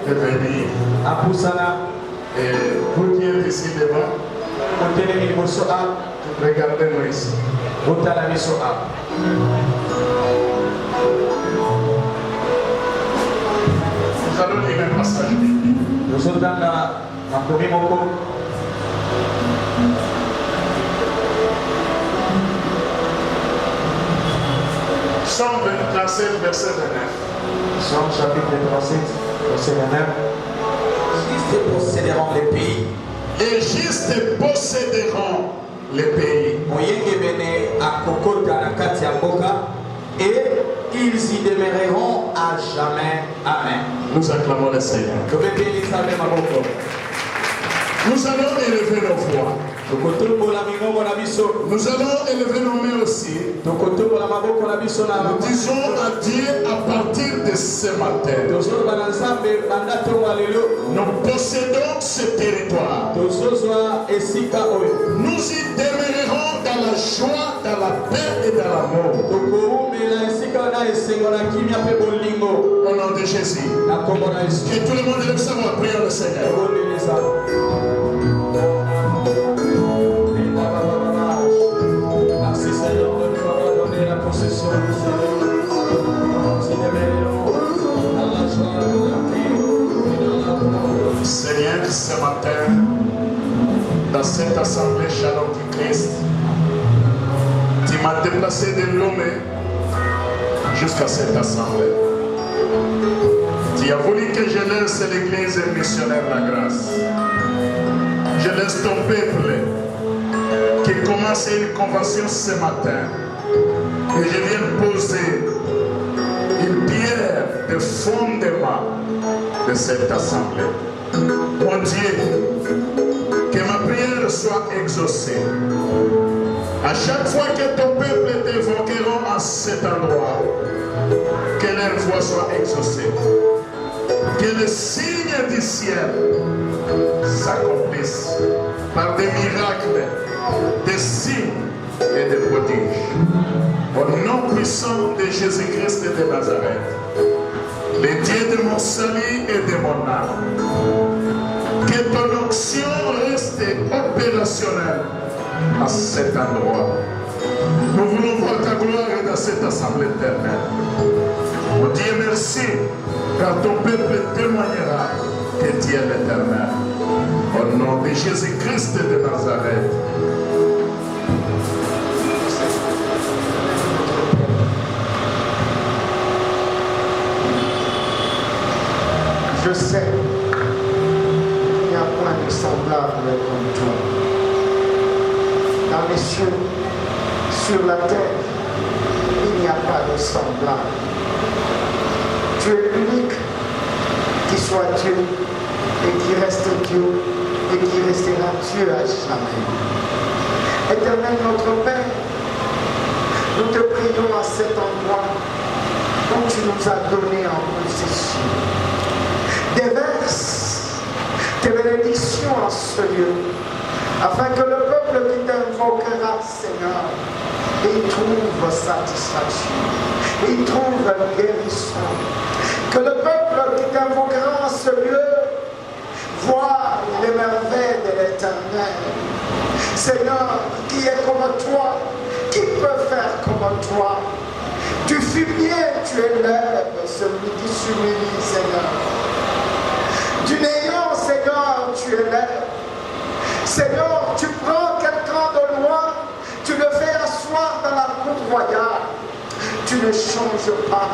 de venir. Et vous qui êtes ici devant, regardez-moi ici. Nous allons lire un passage biblique. Nous sommes dans la première mot. Psaume 37, verset 29. Psaume chapitre 37, verset 29. Justes posséderont les pays. Les justes posséderont les pays. Et ils y demeureront à jamais. Amen. Nous acclamons le Seigneur. Nous allons élever nos voix. Nous allons élever nos mains aussi. Nous disons à Dieu à partir de ce matin. Nous possédons ce territoire. Nous y demeurerons dans la joie, dans la paix et dans l'amour. Au nom de Jésus. Que tout le monde élève sa voix, prions le Seigneur. Merci Seigneur de nous avoir donné la possession du Seigneur, ce matin, dans cette assemblée Shalom du Christ, tu m'as déplacé de Lomé jusqu'à cette assemblée. Tu as voulu que je laisse l'église missionnaire la grâce. Je laisse ton peuple qui commence une convention ce matin. Et je viens poser une pierre de fondement de cette assemblée. Mon Dieu, que ma prière soit exaucée. À chaque fois que ton peuple t'évoquera en cet endroit, que leur voix soit exaucée. Que le signe du ciel s'accomplisse par des miracles, des signes et des prodiges. Au nom puissant de Jésus-Christ de Nazareth, le Dieu de mon salut et de mon âme, que ton onction reste opérationnelle à cet endroit. Nous voulons voir ta gloire dans cette assemblée éternelle. Mon Dieu, merci, car ton peuple témoignera que tu es l'Éternel. Au nom de Jésus-Christ de Nazareth. Je sais qu'il n'y a point de semblable comme toi. Dans les cieux, sur la terre, il n'y a pas de semblable. Tu es l'unique qui soit Dieu et qui reste Dieu et qui restera Dieu à jamais. Éternel notre Père, nous te prions à cet endroit où tu nous as donné en possession. Déverse tes bénédictions en ce lieu, afin que le peuple qui t'invoquera, Seigneur, il trouve satisfaction, il trouve guérison. Que le peuple qui t'invoquera en ce lieu voit les merveilles de l'Éternel. Seigneur, qui est comme toi, qui peut faire comme toi? Du fumier, tu élèves celui qui s'humilie, Seigneur. Du néant, Seigneur, tu élèves. Seigneur, tu prends quelqu'un de loin, tu le fais asseoir dans la cour royale. Tu ne changes pas.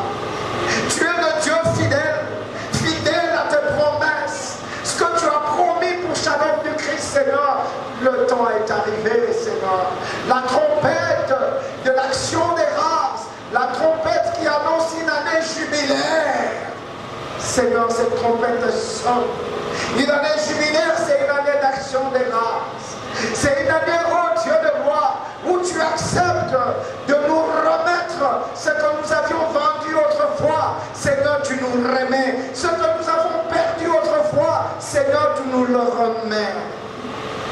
Tu es le Dieu fidèle, fidèle à tes promesses. Ce que tu as promis pour Shalom du Christ, Seigneur, le temps est arrivé, Seigneur. La trompette de l'action des races, la trompette qui annonce une année jubilaire. Seigneur, cette trompette sonne. Une année jubilaire, c'est une année d'action des grâces. C'est une année, oh Dieu de gloire, où tu acceptes de nous remettre ce que nous avions vendu autrefois. Seigneur, tu nous remets. Ce que nous avons perdu autrefois, Seigneur, tu nous le remets.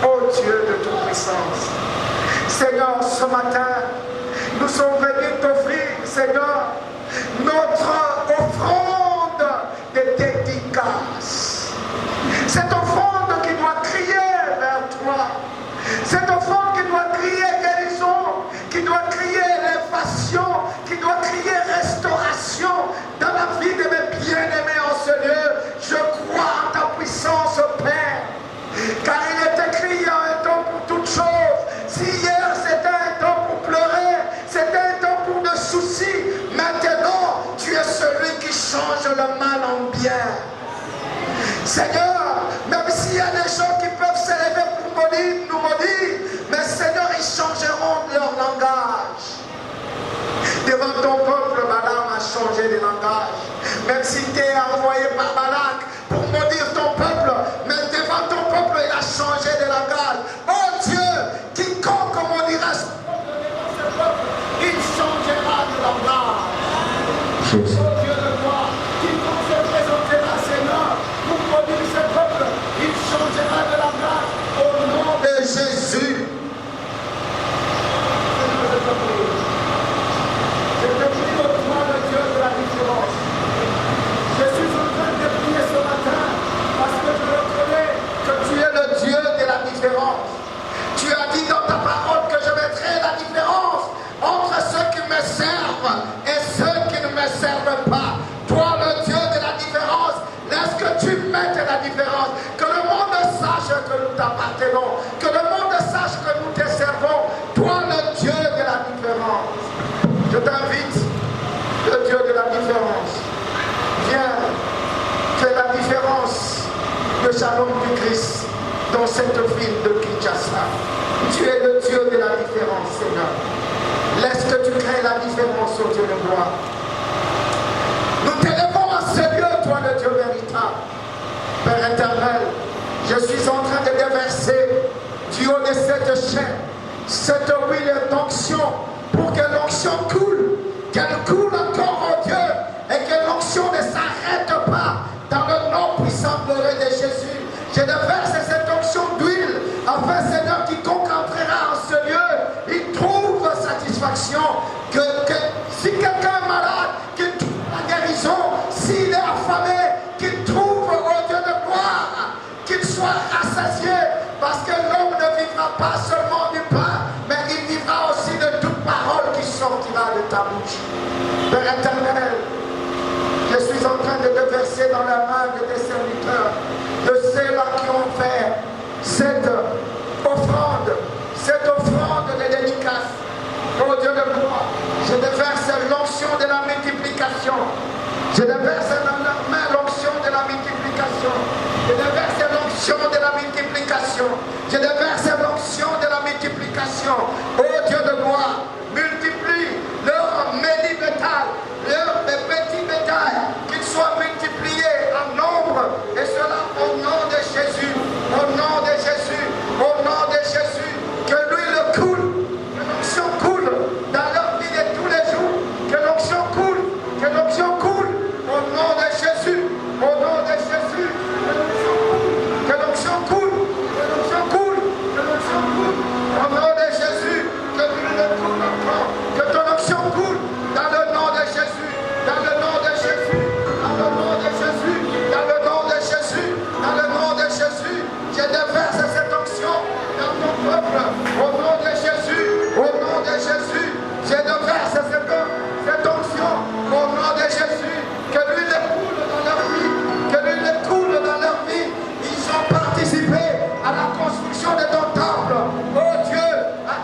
Oh Dieu de toute puissance. Seigneur, ce matin, nous sommes venus t'offrir, Seigneur, notre offrande de dédicace. Cette offrande qui doit crier vers toi. Cette offrande qui doit crier guérison, qui doit crier élévation, qui doit crier restauration dans la vie de mes bien-aimés en ce lieu. Je crois en ta puissance, Père. Car il est écrit, il y a un temps pour toutes choses. Si hier c'était un temps pour pleurer, c'était un temps pour de soucis, maintenant tu es celui qui change le mal en bien. Seigneur, même s'il y a des gens qui peuvent s'élever pour nous maudire, mais Seigneur, ils changeront leur langage. Devant ton peuple, Balaam a changé de langage. Même si tu es envoyé par Balak pour maudire ton peuple, mais devant ton peuple, il a changé de langage. Oh Dieu, quiconque maudira ce peuple, il changera de langage. Oh Dieu de gloire, quiconque se présentera, Seigneur, pour maudire ce peuple, il changera de langage. Au nom de Jésus. Je te prie au nom de Dieu de la différence. Je suis en train de prier ce matin parce que je reconnais que tu es le Dieu de la différence. Tu as dit dans ta parole que je mettrai la différence entre ceux qui me servent et ceux qui ne me servent pas. Toi, le Dieu de la différence, laisse que tu mettes la différence. Que le monde sache que nous t'appartenons. Que le monde sache que nous te servons. Toi, le Dieu de la différence. Je t'invite, le Dieu de la différence. Viens, fais la différence de Shalom du Christ dans cette ville de Kinshasa. Tu es le Dieu de la différence, Seigneur. Laisse que tu crées la différence, au Dieu de gloire. Nous t'élevons à ce lieu, toi le Dieu véritable. Père éternel, je suis en train de déverser du haut de cette chaîne cette huile d'onction pour que l'onction coule, qu'elle coule encore, oh Dieu, et que l'onction ne s'arrête pas dans le nom puissant glorieux de Jésus. Je déverse cette onction d'huile afin, Seigneur, quiconque entrera en ce lieu, il trouve satisfaction. Que si quelqu'un est malade, qu'il trouve la guérison. S'il est affamé, qu'il trouve, oh Dieu de gloire, qu'il soit rassasié. Parce que l'homme ne vivra pas seulement du pain, mais il vivra aussi de toute parole qui sortira de ta bouche. Père éternel, je suis en train de déverser dans la main de tes serviteurs, de ceux-là qui ont fait cette offrande de dédicace. Oh Dieu de gloire, je déverse l'onction de la multiplication. Je déverse dans leur main l'onction de la multiplication. Je déverse l'onction de la multiplication. Je déverse l'onction de la multiplication. Oh Dieu de gloire, multiplie leur bétail, leur petit bétail, qu'ils soient multipliés en nombre. Et cela au nom de Jésus. Au nom de Jésus. Au nom de Jésus. Que l'huile coule. Que l'onction coule dans leur vie de tous les jours. Que l'onction coule. Que l'onction coule. Au nom de Jésus, au nom de Jésus, que l'onction coule, que l'onction coule, que l'onction coule, au nom de Jésus, que l'huile coule encore, que ton onction coule, dans le nom de Jésus, dans le nom de Jésus, dans le nom de Jésus, dans le nom de Jésus, dans le nom de Jésus, je déverse cette onction dans ton peuple, au nom de Jésus, au nom de Jésus, je déverse cette onction, au nom de Jésus. Que l'huile coule dans leur vie, que l'huile coule dans leur vie. Ils ont participé à la construction de ton temple. Oh Dieu, à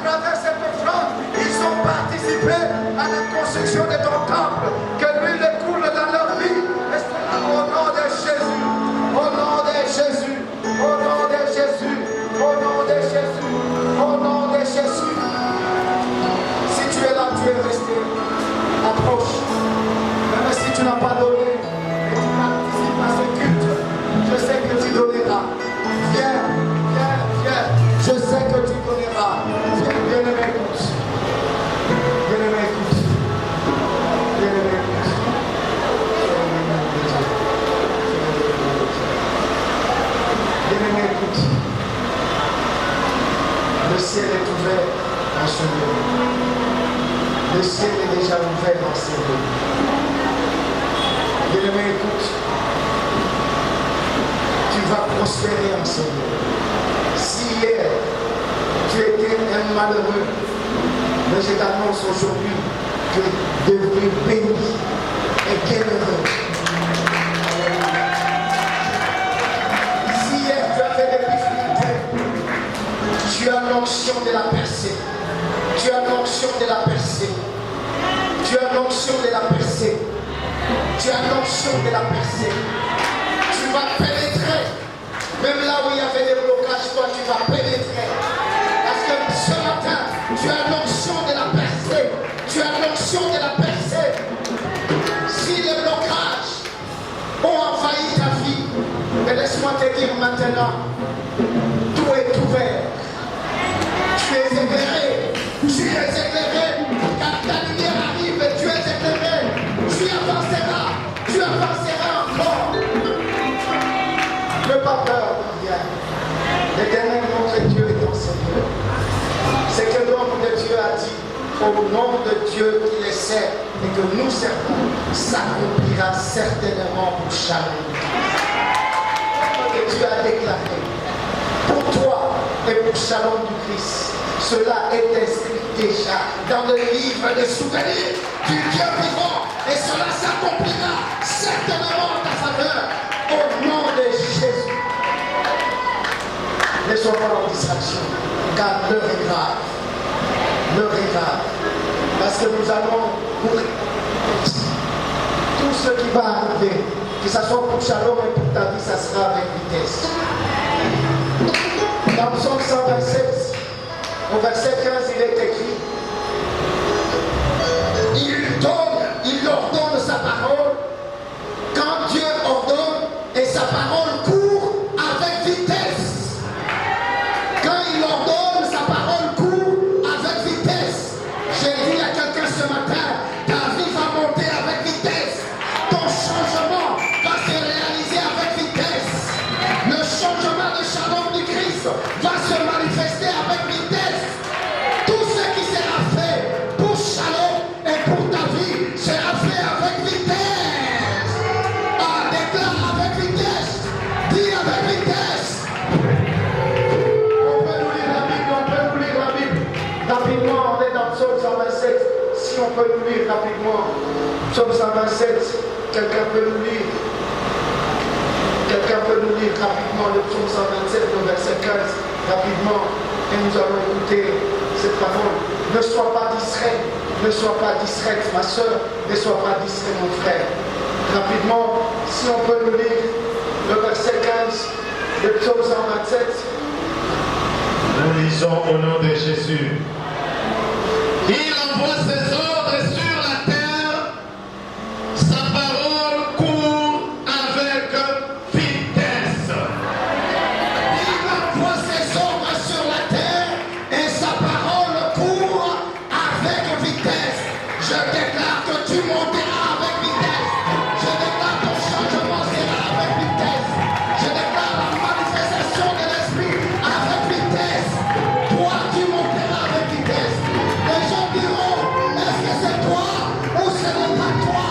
travers cette offrande, ils ont participé à la construction de ton temple. Que l'huile coule dans leur vie. Et cela au nom de Jésus, au nom de Jésus, au nom de Jésus, au nom de Jésus, au nom de Jésus. Si tu es là, tu es resté. Approche. Même si tu n'as pas donné et tu participes à ce culte, je sais que tu donneras. Viens, viens, viens. Je sais que tu donneras. Viens, bien-aimé, écoute. Bien-aimé, écoute. Bien-aimé, écoute. Bien-aimé, écoute. Le ciel est ouvert en ce lieu. Le ciel est déjà ouvert dans ces lieux. Bien-aimé, écoute. Tu vas prospérer en ce lieu. Si hier, tu étais un malheureux, mais je t'annonce aujourd'hui que tu es devenu béni et bienheureux. Si hier, tu as fait des difficultés, tu as l'onction de la percée. Tu as l'onction de la percée. Tu as l'onction de la percée. Tu as l'onction de la percée. Tu vas pénétrer. Même là où il y avait des blocages, toi tu vas pénétrer. Parce que ce matin, tu as l'onction de la percée. Tu as l'onction de la percée. Si les blocages ont envahi ta vie, mais laisse-moi te dire maintenant, tout est ouvert. Tu es éclairé. Tu es éclairé, car ta lumière arrive et tu es éclairé. Tu avanceras encore. Ne pas peur, viens. L'Éternel notre Dieu est dans ce lieu. C'est que l'homme de Dieu a dit au nom de Dieu qui les sert et que nous servons, s'accomplira certainement pour Shalom. L'homme de Dieu a déclaré pour toi et pour Shalom du Christ. Cela est inscrit déjà dans le livre des souvenirs du Dieu vivant. Et cela s'accomplira certainement en ta faveur. Au nom de Jésus. Ne sois pas en distraction. Car l'heure est grave. L'heure est grave. Parce que nous allons pour tout ce qui va arriver Que ce soit pour Shalom et pour ta vie, ça sera avec vitesse. Dans Psaume 127, au verset 15, il est écrit: il ordonne sa parole. Quand Dieu ordonne, et sa parole court avec vitesse. Quand il ordonne, sa parole court avec vitesse. J'ai dit à quelqu'un ce matin, ta vie va monter avec vitesse. Ton changement va se réaliser avec vitesse. Le changement de Shalom du Christ va se manifester avec vitesse. Tout ce qui sera fait pour Shalom et pour ta vie sera fait avec vitesse. Ah, déclare avec vitesse. Dis avec vitesse. On peut nous lire la Bible, on peut nous lire la Bible. Rapidement, on est dans Psaume 127. Si on peut nous lire rapidement. Psaume 127, quelqu'un peut nous lire. Quelqu'un peut nous lire rapidement le Psaume 127, le verset 15, rapidement. Et nous allons écouter cette parole. Ne sois pas distrait, ne sois pas distraite, ma soeur, ne sois pas distrait, mon frère. Rapidement, si on peut nous lire le verset 15, le Psaume 127. Nous lisons au nom de Jésus. Il envoie ses ordres sur la terre, sa parole court avec vitesse. Il envoie ses ordres sur la terre et sa parole court avec vitesse. Je déclare que tu monteras avec vitesse. Je déclare ton changement sera avec vitesse. Je déclare la manifestation de l'esprit avec vitesse. Toi, tu monteras avec vitesse. Les gens diront, est-ce que c'est toi ou ce n'est pas toi?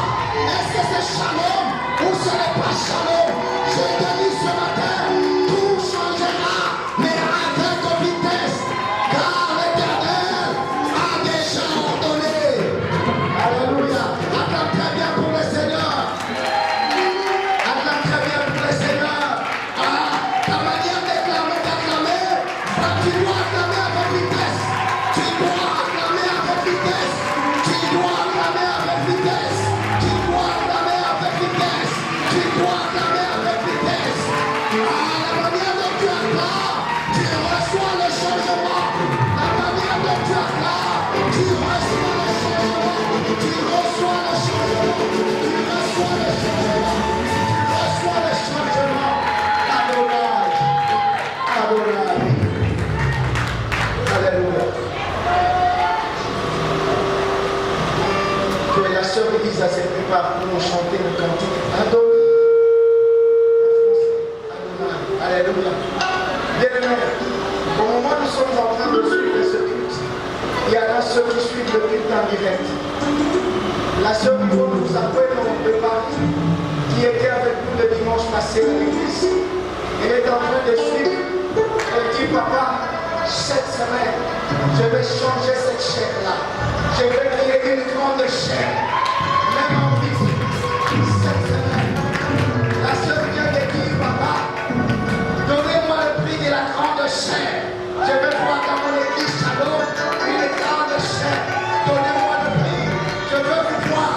Est-ce que c'est Shalom ou ce n'est pas Shalom? Je te dis ce matin, tout changera, mais avec vitesse, car l'Éternel a déjà ordonné. Alléluia. Acclame très bien pour le Seigneur. Acclame très bien pour le Seigneur. Ah, ta manière d'acclamer, tu dois acclamer avec vitesse. Tu dois acclamer avec vitesse. Tu dois acclamer avec vitesse. Tu dois acclamer avec vitesse. Tu dois acclamer avec vitesse. Ah, la manière dont tu acclames, tu reçois le changement. La manière dont tu acclames, tu reçois le changement. Tu reçois le changement. Tu reçois le changement. Tu reçois le changement. Adonai. Adonai. Alléluia. Que la sœur Élise a cette prépare pour nous chanter le cantique Adonai. Adonai. Alléluia. Bien-aimés, au moment où nous sommes en train de suivre ce culte, il y en a ceux qui suivent le culte en direct. La sœur Yvonne nous appelle de Paris, qui était avec nous le dimanche passé à l'église. Elle est en train de suivre. Elle dit, papa, cette semaine, je vais changer cette chair-là. Je vais créer une grande chair. Même en vie, cette semaine. La sœur vient de dire, papa, donnez-moi le prix de la grande chair. Je vais voir dans mon église Shalom une grande chair. Donnez-moi le prix. Je veux vous voir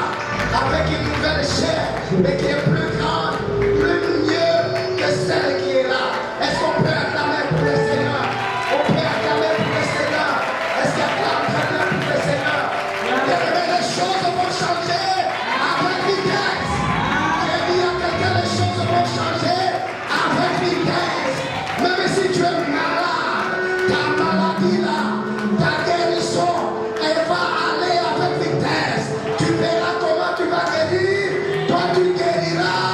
avec une nouvelle chair, mais qui est plus grande, plus mieux que celle qui est là. Est-ce qu'on peut acclamer pour le Seigneur? On peut acclamer pour le Seigneur. Est-ce qu'il acclame très bien pour le Seigneur? Les choses vont changer avec vitesse. J'ai dit à quelqu'un, les choses vont changer avec vitesse. Même si tu es malade, ta maladie là, ta guérison, elle va aller avec vitesse. Tu verras comment tu vas guérir. Toi, tu guériras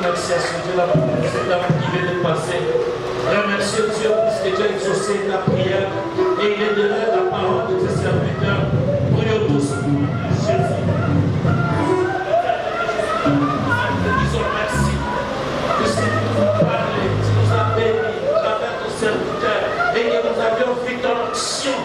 merci à ce Dieu-là pour cet homme qui vient de passer. Remercie Dieu puisque Dieu a exaucé ta prière et il est donné la parole de tes serviteurs. Prions tous pour Jésus. Disons merci. Puisque tu nous parlais, tu nous as bénis à travers ton serviteur et que nous avions vu ton action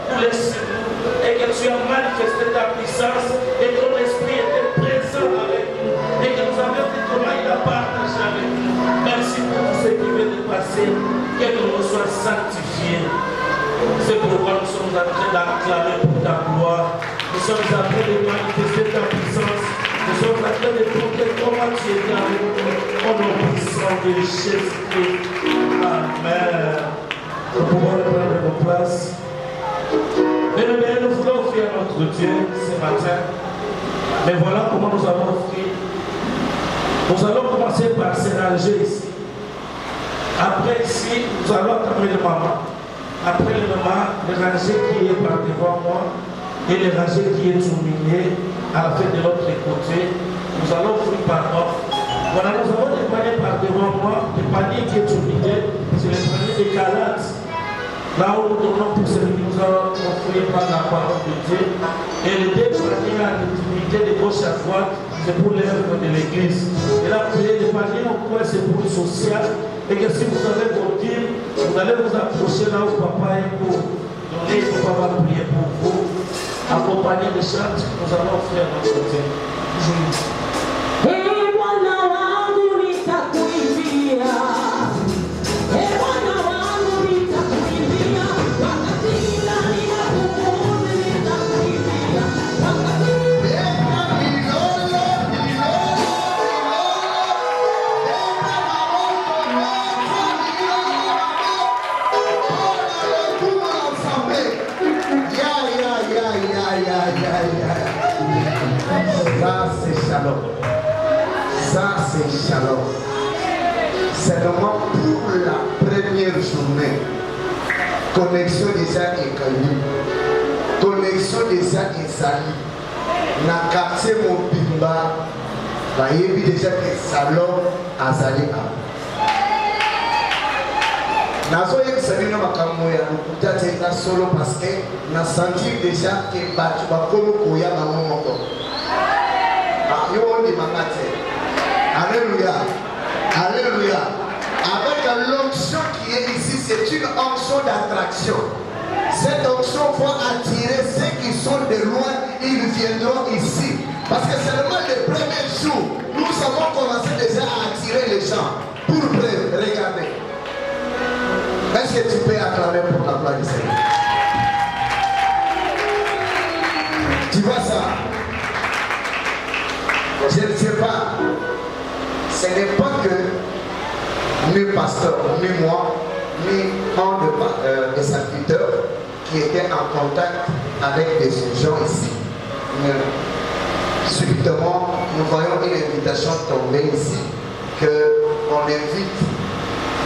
pour les secours et que tu as manifesté ta puissance et ton esprit était présent avec nous et que nous avions vu comment il a partagé avec nous. Merci pour tout ce qui vient de passer, que nous soient sanctifiés. C'est pourquoi nous sommes en train d'acclamer pour ta gloire. Nous sommes en train de manifester ta puissance. Nous sommes en train de compter comment tu es avec nous. Au nom puissant de Jésus-Christ. Amen. Nous pouvons reprendre nos places. Bien, nous voulons offrir à notre Dieu ce matin. Mais voilà comment nous allons offrir. Nous allons commencer par se ranger ici. Après ici, nous allons entamer le moment. Après le moment, le rangé qui est par devant moi et le rangé qui est au milieu, à la fin de l'autre côté, nous allons offrir par offre. Voilà, nous avons des paniers par devant moi, le panier qui est au milieu, c'est le panier des Galates. Là où nous donnons pour celui qui nous a offert par la parole de Dieu. Et les deux paniers à l'intimité de gauche à droite, c'est pour l'œuvre de l'Église. Et là, les paniers au coin, c'est pour le social. Et que si vous avez vos dîmes, vous allez vous approcher là où papa est pour donner, papa va prier pour vous. Accompagné de chants, nous allons offrir notre Dieu. Ça c'est shalom. Ça c'est shalom. C'est vraiment pour la première journée. Connexion déjà éclairée. Connexion déjà installée. Dans le quartier Mobimba, il y a déjà des salons à Zali. Nazo yek sabino makambo ya lokuta tena solo parce que na sentir déjà que batu bakomo koya bango moko. Ah yo ni mangate. Alléluia. Alléluia. Avec l'onction qui est ici, c'est une onction d'attraction. Cette onction va attirer ceux qui sont de loin, ils viendront ici. Parce que seulement les premiers jours, nous avons commencé déjà à attirer les gens. Pour preuve, regardez. Est-ce que tu peux acclamer pour la gloire du Seigneur? Tu vois ça? Je ne sais pas. Ce n'est pas que ni pasteur, ni moi, ni un des serviteurs qui étaient en contact avec des gens ici. Mais subitement, nous voyons une invitation tomber ici, qu'on invite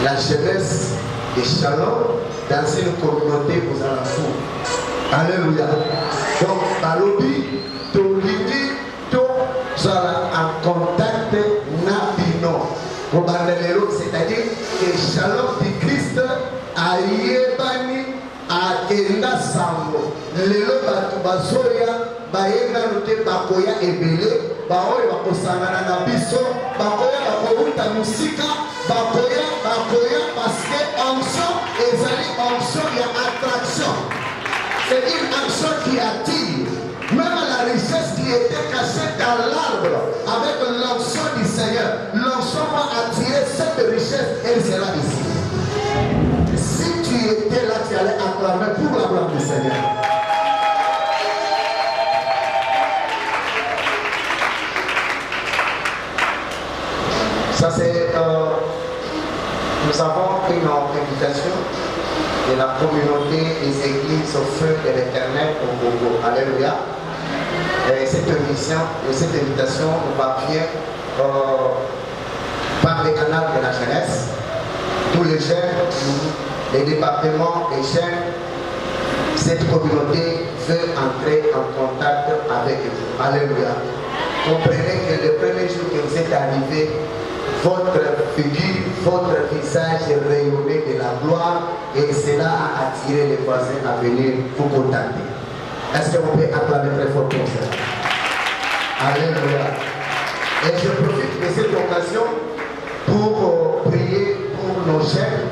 la jeunesse de Shalom dans une communauté aux alentours. Alléluia. Donc, à l'objet, tout l'idée, tout sera en contact nabino. C'est-à-dire que Shalom du Christ a yébani a kenda sambo. Lelo batu basoya bayenga lute bakoya ebele baoye bakosangana na biso bakoya bakouta musika bakoya parce que onction ezali onction ya attraction. C'est une action qui attire. Même la richesse qui était cachée dans l'arbre, avec l'onction du Seigneur, l'onction va attirer cette richesse, elle sera ici. Si tu étais là, tu allais acclamer pour la gloire du Seigneur. Ça c'est, nous avons une invitation de la communauté des églises au feu de l'Éternel au Congo. Alléluia. Et cette invitation nous va bien par les canaux de la jeunesse. Tous les jeunes, les départements des jeunes, cette communauté veut entrer en contact avec vous. Alléluia. Comprenez que le premier jour que vous êtes arrivé, votre figure, votre visage rayonnait de la gloire et cela a attiré les voisins à venir vous contacter. Est-ce que vous pouvez acclamer très fort pour ça? Alléluia. Et je profite de cette occasion pour prier pour nos jeunes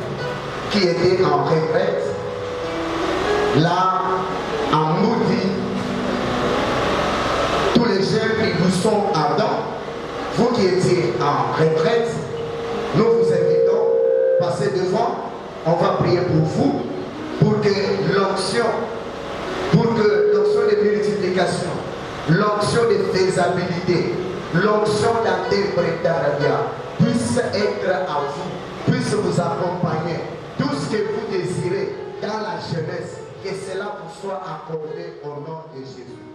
qui étaient en retraite, là, en Moudi. Tous les jeunes qui vous sont ardents, vous qui étiez en retraite, nous vous invitons, passez devant, on va prier pour vous, pour que l'onction de multiplication, l'onction de faisabilité, l'onction d'interprétariat puisse être à vous, puisse vous accompagner. Tout ce que vous désirez dans la jeunesse, que cela vous soit accordé au nom de Jésus.